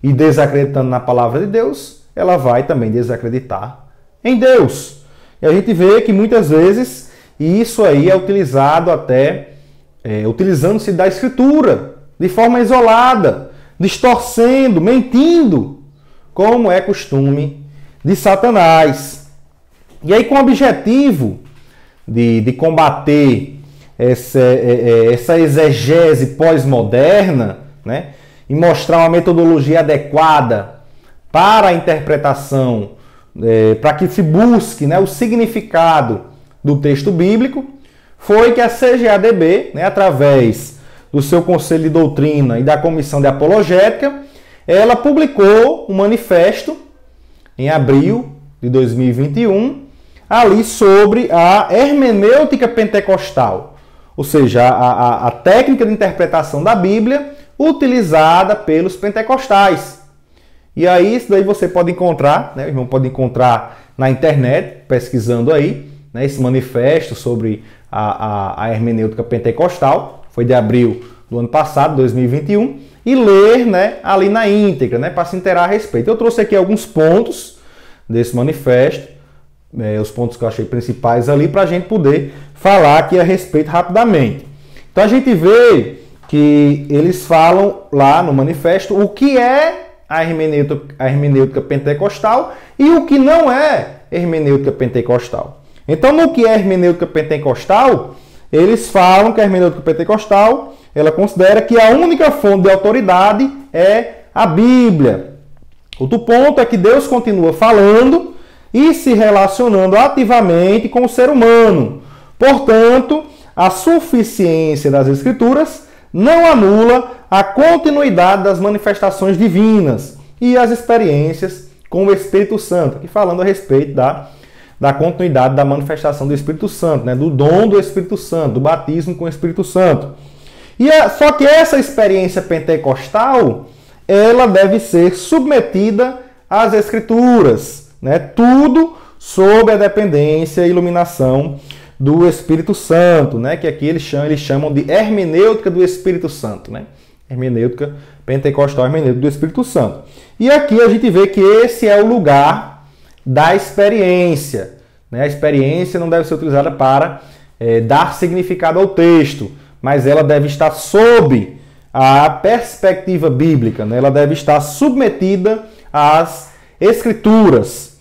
E desacreditando na palavra de Deus, ela vai também desacreditar em Deus. E a gente vê que muitas vezes isso aí é utilizado utilizando-se da Escritura, de forma isolada, distorcendo, mentindo, como é costume de Satanás. E aí com o objetivo de combater essa exegese pós-moderna, né, e mostrar uma metodologia adequada para a interpretação, para que se busque, né, o significado do texto bíblico, foi que a CGADB, né, através do seu Conselho de Doutrina e da Comissão de Apologética, ela publicou um manifesto em abril de 2021, ali sobre a hermenêutica pentecostal, ou seja, a técnica de interpretação da Bíblia utilizada pelos pentecostais. E aí, isso daí você pode encontrar, né, o irmão pode encontrar na internet, pesquisando aí, né, esse manifesto sobre a hermenêutica pentecostal, foi de abril do ano passado, 2021, e ler, né, ali na íntegra, né, para se inteirar a respeito. Eu trouxe aqui alguns pontos desse manifesto, os pontos que eu achei principais ali, para a gente poder falar aqui a respeito rapidamente. Então a gente vê que eles falam lá no manifesto o que é a hermenêutica pentecostal e o que não é hermenêutica pentecostal. Então, no que é hermenêutica pentecostal, eles falam que a hermenêutica pentecostal, ela considera que a única fonte de autoridade é a Bíblia. Outro ponto é que Deus continua falando e se relacionando ativamente com o ser humano. Portanto, a suficiência das Escrituras não anula a continuidade das manifestações divinas e as experiências com o Espírito Santo, aqui falando a respeito da continuidade da manifestação do Espírito Santo, né, do dom do Espírito Santo, do batismo com o Espírito Santo. Só que essa experiência pentecostal, ela deve ser submetida às Escrituras, né, tudo sob a dependência e iluminação do Espírito Santo, né, que aqui eles chamam de hermenêutica do Espírito Santo, né, hermenêutica pentecostal, hermenêutica do Espírito Santo. E aqui a gente vê que esse é o lugar da experiência. Né? A experiência não deve ser utilizada para dar significado ao texto, mas ela deve estar sob a perspectiva bíblica, né? Ela deve estar submetida às escrituras.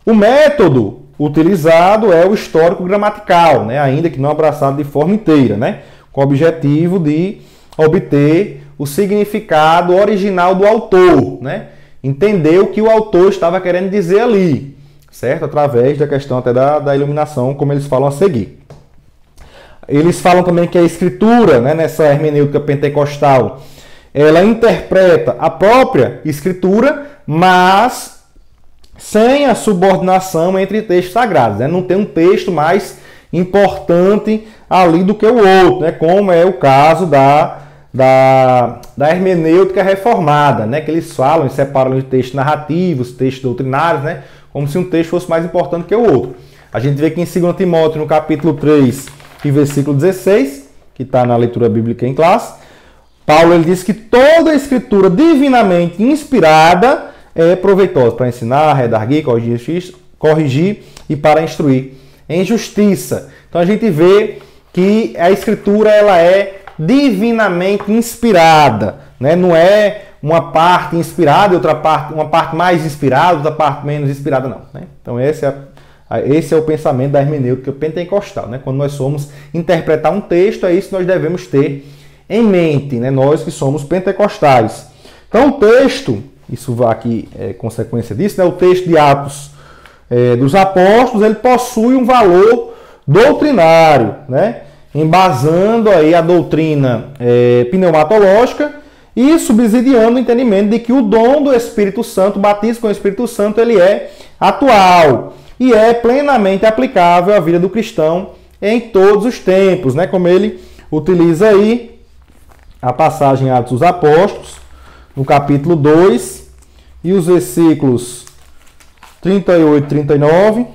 O método utilizado é o histórico gramatical, né? Ainda que não abraçado de forma inteira, né? Com o objetivo de obter o significado original do autor, né? Entender o que o autor estava querendo dizer ali, certo? Através da questão até da iluminação, como eles falam a seguir. Eles falam também que a escritura, né, nessa hermenêutica pentecostal, ela interpreta a própria escritura, mas sem a subordinação entre textos sagrados. Né? Não tem um texto mais importante ali do que o outro, né? Como é o caso da hermenêutica reformada, né? Que eles falam e separam de textos narrativos, textos doutrinários, né? Como se um texto fosse mais importante que o outro. A gente vê que em 2 Timóteo, no capítulo 3, e versículo 16, que está na leitura bíblica em classe, Paulo ele diz que toda a escritura divinamente inspirada é proveitosa para ensinar, redarguir, corrigir e para instruir em justiça. Então a gente vê que a escritura ela é divinamente inspirada, né? Não é uma parte inspirada e outra parte, uma parte mais inspirada, outra parte menos inspirada, não. Né? Então esse é o pensamento da hermenêutica pentecostal. Né? Quando nós somos interpretar um texto, é isso que nós devemos ter em mente, né? Nós que somos pentecostais. Então o texto, isso aqui é consequência disso, né? O texto de Atos dos Apóstolos, ele possui um valor doutrinário, né? Embasando aí a doutrina pneumatológica e subsidiando o entendimento de que o dom do Espírito Santo, o batismo com o Espírito Santo, ele é atual e é plenamente aplicável à vida do cristão em todos os tempos, né? Como ele utiliza aí a passagem Atos dos Apóstolos, no capítulo 2, e os versículos 38 e 39,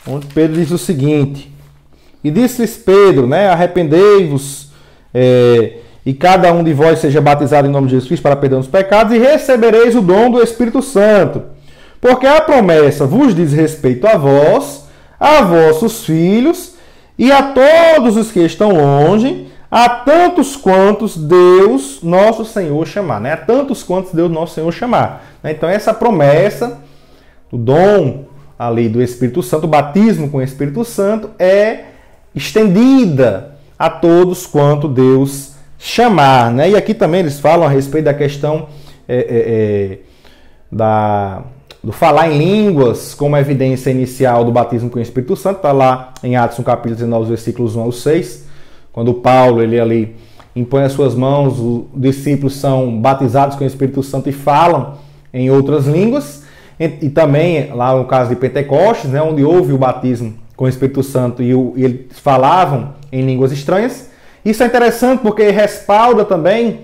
onde Pedro diz o seguinte: e disse-lhes Pedro, né? Arrependei-vos, e cada um de vós seja batizado em nome de Jesus Cristo para perdão dos pecados, e recebereis o dom do Espírito Santo. Porque a promessa vos diz respeito a vós, a vossos filhos e a todos os que estão longe, a tantos quantos Deus nosso Senhor chamar. Né? A tantos quantos Deus nosso Senhor chamar. Então essa promessa, o dom ali do Espírito Santo, o batismo com o Espírito Santo, é estendida a todos quanto Deus chamar. Né? E aqui também eles falam a respeito da questão do falar em línguas como evidência inicial do batismo com o Espírito Santo. Está lá em Atos, no capítulo 19, versículos 1 ao 6, quando Paulo ele ali impõe as suas mãos, os discípulos são batizados com o Espírito Santo e falam em outras línguas. E também lá no caso de Pentecostes, né, onde houve o batismo com o Espírito Santo e eles falavam em línguas estranhas. Isso é interessante porque respalda também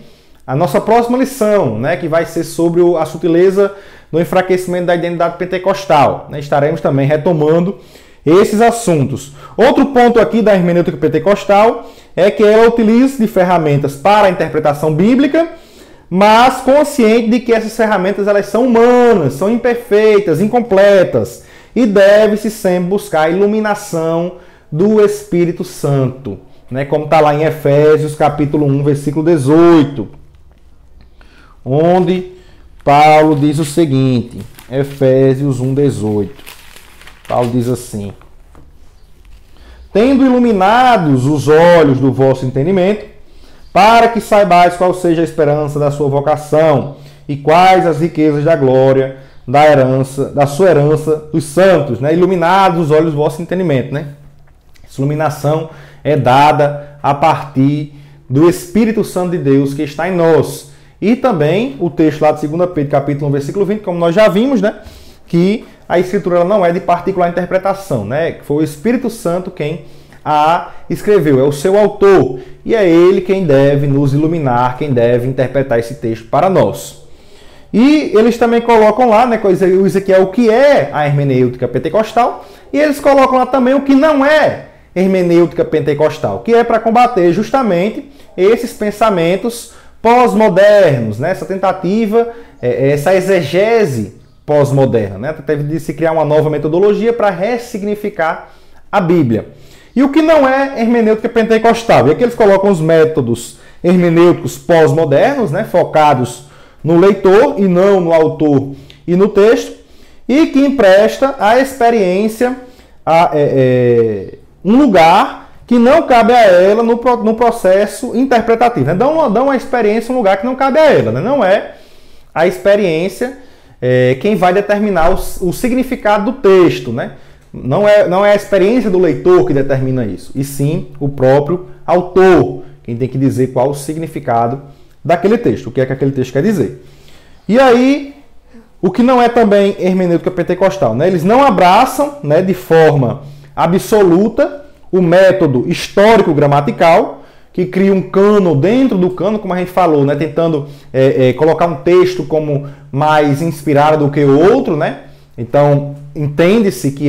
a nossa próxima lição, né, que vai ser sobre a sutileza do enfraquecimento da identidade pentecostal. Né? Estaremos também retomando esses assuntos. Outro ponto aqui da hermenêutica pentecostal é que ela utiliza de ferramentas para a interpretação bíblica, mas consciente de que essas ferramentas elas são humanas, são imperfeitas, incompletas, e deve-se sempre buscar a iluminação do Espírito Santo, né? Como está lá em Efésios capítulo 1, versículo 18, onde Paulo diz o seguinte, Efésios 1, 18. Paulo diz assim: tendo iluminados os olhos do vosso entendimento, para que saibais qual seja a esperança da sua vocação e quais as riquezas da glória da sua herança dos santos, né? Iluminados os olhos do vosso entendimento, né? Essa iluminação é dada a partir do Espírito Santo de Deus que está em nós. E também o texto lá de 2 Pedro, capítulo 1, versículo 20, como nós já vimos, né? Que a Escritura ela não é de particular interpretação, né? Foi o Espírito Santo quem a escreveu, é o seu autor. E é ele quem deve nos iluminar, quem deve interpretar esse texto para nós. E eles também colocam lá, né, o Ezequiel, o que é a hermenêutica pentecostal, e eles colocam lá também o que não é hermenêutica pentecostal, que é para combater justamente esses pensamentos pós-modernos, né? Essa tentativa, essa exegese pós-moderna, né? Teve de se criar uma nova metodologia para ressignificar a Bíblia. E o que não é hermenêutica pentecostal? E aqui eles colocam os métodos hermenêuticos pós-modernos, né? Focados no leitor e não no autor e no texto, e que empresta à experiência um lugar que não cabe a ela no processo interpretativo. Né? Dão a experiência um lugar que não cabe a ela. Né? Não é a experiência quem vai determinar o significado do texto. Né? Não é a experiência do leitor que determina isso, e sim o próprio autor, quem tem que dizer qual o significado daquele texto, o que é que aquele texto quer dizer. E aí, o que não é também hermenêutica pentecostal, né? Eles não abraçam, né, de forma absoluta o método histórico-gramatical, que cria um cano dentro do cano, como a gente falou, né, tentando colocar um texto como mais inspirado do que o outro, né? Então, entende-se que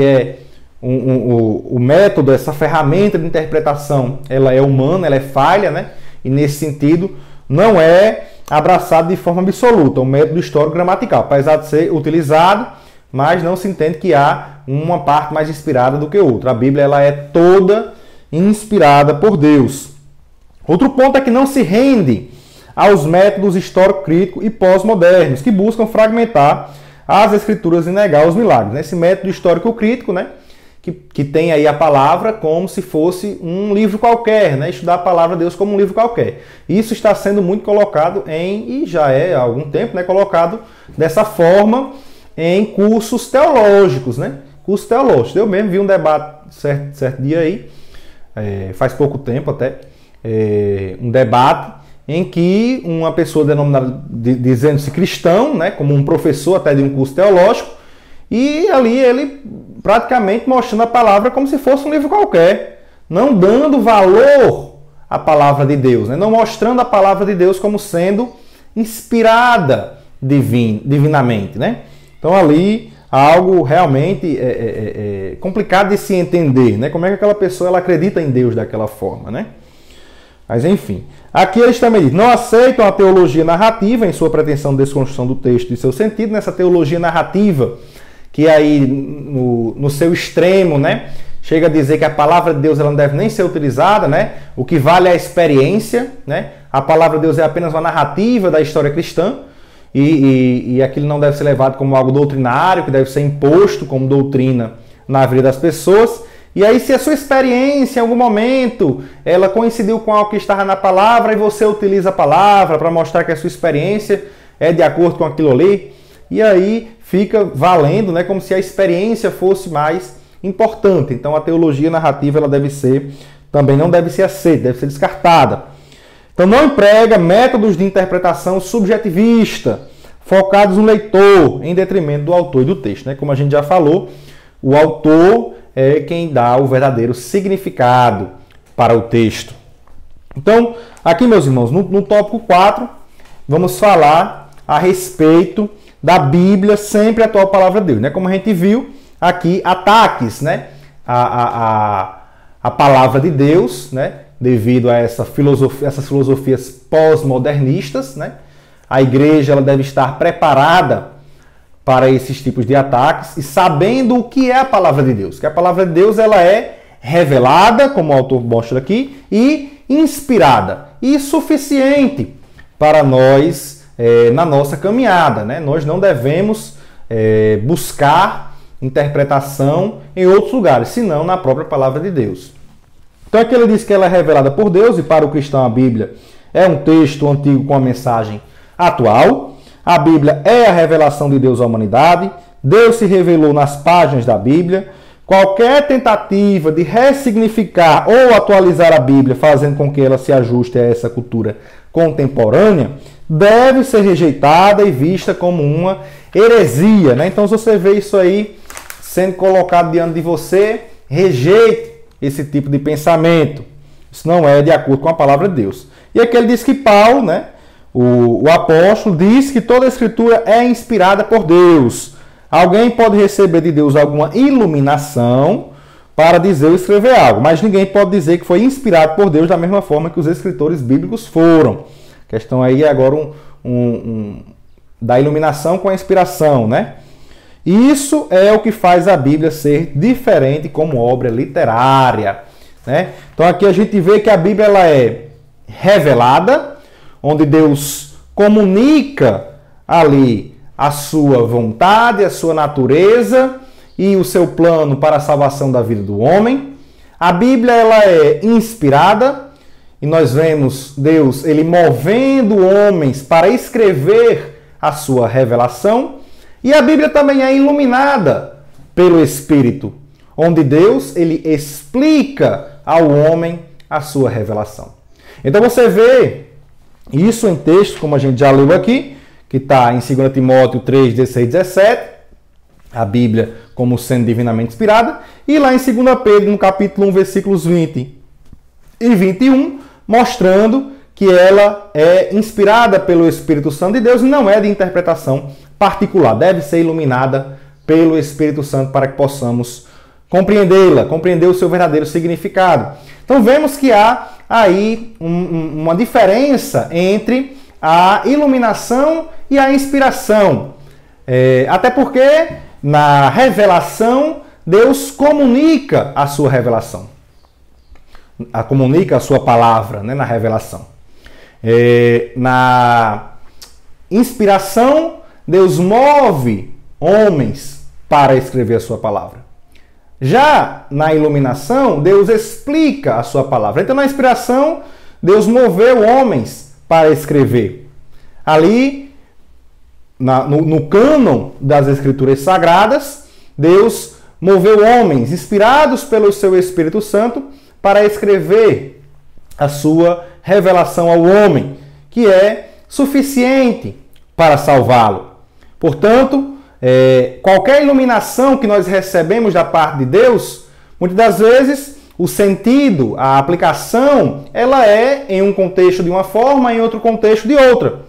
o método, essa ferramenta de interpretação, ela é humana, ela é falha, né? E nesse sentido, não é abraçado de forma absoluta, o método histórico-gramatical, apesar de ser utilizado, mas não se entende que há uma parte mais inspirada do que outra. A Bíblia ela é toda inspirada por Deus. Outro ponto é que não se rende aos métodos histórico-crítico e pós-modernos, que buscam fragmentar as escrituras e negar os milagres. Esse método histórico-crítico, né, que tem aí a palavra como se fosse um livro qualquer, né? Estudar a palavra de Deus como um livro qualquer. Isso está sendo muito colocado e já é há algum tempo, né, colocado dessa forma em cursos teológicos, né? Cursos teológicos. Eu mesmo vi um debate certo dia aí, faz pouco tempo até, um debate em que uma pessoa denominada, dizendo-se cristão, né, como um professor até de um curso teológico, e ali ele praticamente mostrando a palavra como se fosse um livro qualquer, não dando valor à palavra de Deus, né? Não mostrando a palavra de Deus como sendo inspirada divinamente, né? Então ali algo realmente complicado de se entender, né? Como é que aquela pessoa ela acredita em Deus daquela forma, né? Mas enfim, aqui eles também dizem, não aceitam a teologia narrativa em sua pretensão de desconstrução do texto e seu sentido. Nessa teologia narrativa, que aí no seu extremo, né, chega a dizer que a palavra de Deus ela não deve nem ser utilizada, né? O que vale é a experiência, né? A palavra de Deus é apenas uma narrativa da história cristã e aquilo não deve ser levado como algo doutrinário, que deve ser imposto como doutrina na vida das pessoas. E aí, se a sua experiência em algum momento ela coincidiu com algo que estava na palavra e você utiliza a palavra para mostrar que a sua experiência é de acordo com aquilo ali, e aí fica valendo, né, como se a experiência fosse mais importante. Então a teologia narrativa ela também não deve ser aceita, deve ser descartada. Então não emprega métodos de interpretação subjetivista, focados no leitor, em detrimento do autor e do texto. Né? Como a gente já falou, o autor é quem dá o verdadeiro significado para o texto. Então, aqui, meus irmãos, no tópico 4, vamos falar a respeito da Bíblia sempre a atual palavra de Deus, né? Como a gente viu aqui, ataques, né, a palavra de Deus, né, devido a essas filosofias pós-modernistas, né? A igreja ela deve estar preparada para esses tipos de ataques e sabendo o que é a palavra de Deus. Que a palavra de Deus ela é revelada, como o autor mostra aqui, e inspirada e suficiente para nós na nossa caminhada, né? Nós não devemos buscar interpretação em outros lugares, senão na própria palavra de Deus. Então aqui ele diz que ela é revelada por Deus e para o cristão a Bíblia é um texto antigo com a mensagem atual. A Bíblia é a revelação de Deus à humanidade. Deus se revelou nas páginas da Bíblia. Qualquer tentativa de ressignificar ou atualizar a Bíblia, fazendo com que ela se ajuste a essa cultura contemporânea, deve ser rejeitada e vista como uma heresia, né? Então, se você vê isso aí sendo colocado diante de você, rejeite esse tipo de pensamento. Isso não é de acordo com a palavra de Deus. E aqui ele diz que Paulo, né, o apóstolo, diz que toda a escritura é inspirada por Deus. Alguém pode receber de Deus alguma iluminação para dizer ou escrever algo, mas ninguém pode dizer que foi inspirado por Deus da mesma forma que os escritores bíblicos foram. A questão aí é agora da iluminação com a inspiração, né? Isso é o que faz a Bíblia ser diferente como obra literária, né? Então aqui a gente vê que a Bíblia ela é revelada, onde Deus comunica ali a sua vontade, a sua natureza e o seu plano para a salvação da vida do homem. A Bíblia ela é inspirada e nós vemos Deus ele movendo homens para escrever a sua revelação. E a Bíblia também é iluminada pelo Espírito, onde Deus ele explica ao homem a sua revelação. Então você vê isso em texto, como a gente já leu aqui, que está em 2 Timóteo 3, 16 e 17, a Bíblia como sendo divinamente inspirada, e lá em 2 Pedro, no capítulo 1, versículos 20 e 21, mostrando que ela é inspirada pelo Espírito Santo de Deus e não é de interpretação particular, deve ser iluminada pelo Espírito Santo para que possamos compreendê-la, compreender o seu verdadeiro significado. Então vemos que há aí uma diferença entre a iluminação e a inspiração. Até porque na revelação Deus comunica a sua revelação. Comunica a sua palavra, né, na revelação. Na inspiração, Deus move homens para escrever a sua palavra. Já na iluminação, Deus explica a sua palavra. Então, na inspiração, Deus moveu homens para escrever. Ali, no cânon das Escrituras Sagradas, Deus moveu homens inspirados pelo seu Espírito Santo para escrever a sua revelação ao homem, que é suficiente para salvá-lo. Portanto, qualquer iluminação que nós recebemos da parte de Deus, muitas das vezes o sentido, a aplicação, ela é em um contexto de uma forma, em outro contexto de outra.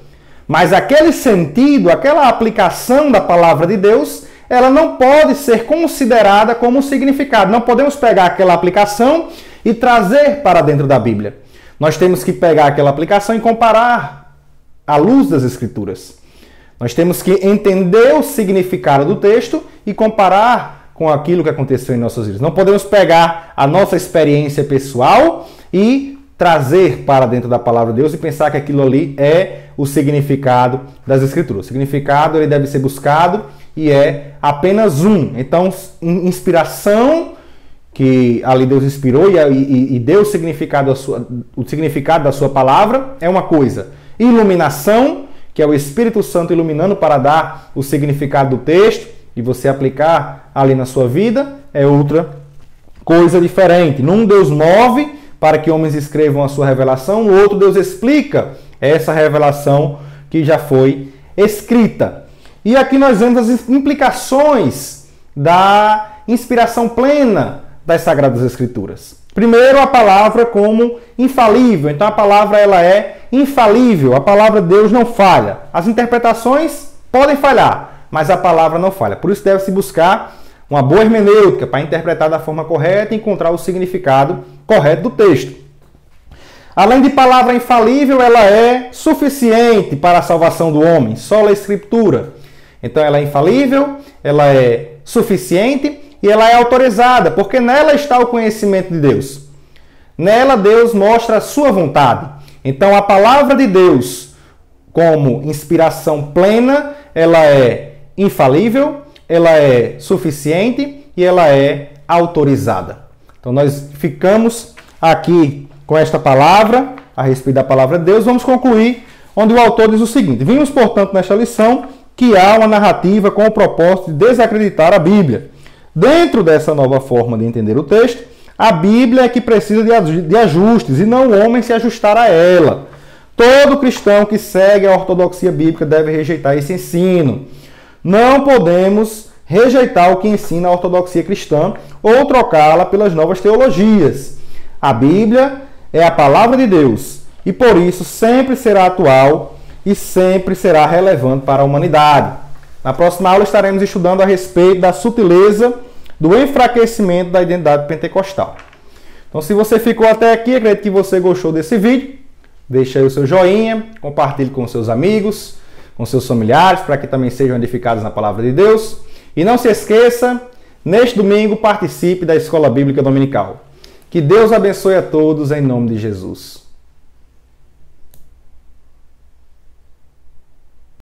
Mas aquele sentido, aquela aplicação da palavra de Deus, ela não pode ser considerada como significado. Não podemos pegar aquela aplicação e trazer para dentro da Bíblia. Nós temos que pegar aquela aplicação e comparar à luz das Escrituras. Nós temos que entender o significado do texto e comparar com aquilo que aconteceu em nossas vidas. Não podemos pegar a nossa experiência pessoal e trazer para dentro da palavra de Deus e pensar que aquilo ali é o significado das Escrituras. O significado ele deve ser buscado e é apenas um. Então, inspiração, que ali Deus inspirou e deu o significado da sua palavra, é uma coisa. Iluminação, que é o Espírito Santo iluminando para dar o significado do texto e você aplicar ali na sua vida, é outra coisa diferente. Num Deus move para que homens escrevam a sua revelação, o outro Deus explica essa revelação que já foi escrita. E aqui nós vemos as implicações da inspiração plena das Sagradas Escrituras. Primeiro, a palavra como infalível. Então, a palavra ela é infalível. A palavra de Deus não falha. As interpretações podem falhar, mas a palavra não falha. Por isso, deve-se buscar uma boa hermenêutica para interpretar da forma correta e encontrar o significado correto do texto. Além de palavra infalível, ela é suficiente para a salvação do homem. Sola Escritura. Então, ela é infalível, ela é suficiente e ela é autorizada, porque nela está o conhecimento de Deus. Nela Deus mostra a sua vontade. Então a palavra de Deus, como inspiração plena, ela é infalível, ela é suficiente e ela é autorizada. Então nós ficamos aqui com esta palavra, a respeito da palavra de Deus. Vamos concluir, onde o autor diz o seguinte: vimos, portanto, nesta lição que há uma narrativa com o propósito de desacreditar a Bíblia. Dentro dessa nova forma de entender o texto, a Bíblia é que precisa de ajustes e não o homem se ajustar a ela. Todo cristão que segue a ortodoxia bíblica deve rejeitar esse ensino. Não podemos rejeitar o que ensina a ortodoxia cristã ou trocá-la pelas novas teologias. A Bíblia é a palavra de Deus e por isso sempre será atual e sempre será relevante para a humanidade. Na próxima aula estaremos estudando a respeito da sutileza do enfraquecimento da identidade pentecostal. Então, se você ficou até aqui, acredito que você gostou desse vídeo. Deixe aí o seu joinha, compartilhe com seus amigos, com seus familiares, para que também sejam edificados na palavra de Deus. E não se esqueça, neste domingo participe da Escola Bíblica Dominical. Que Deus abençoe a todos em nome de Jesus.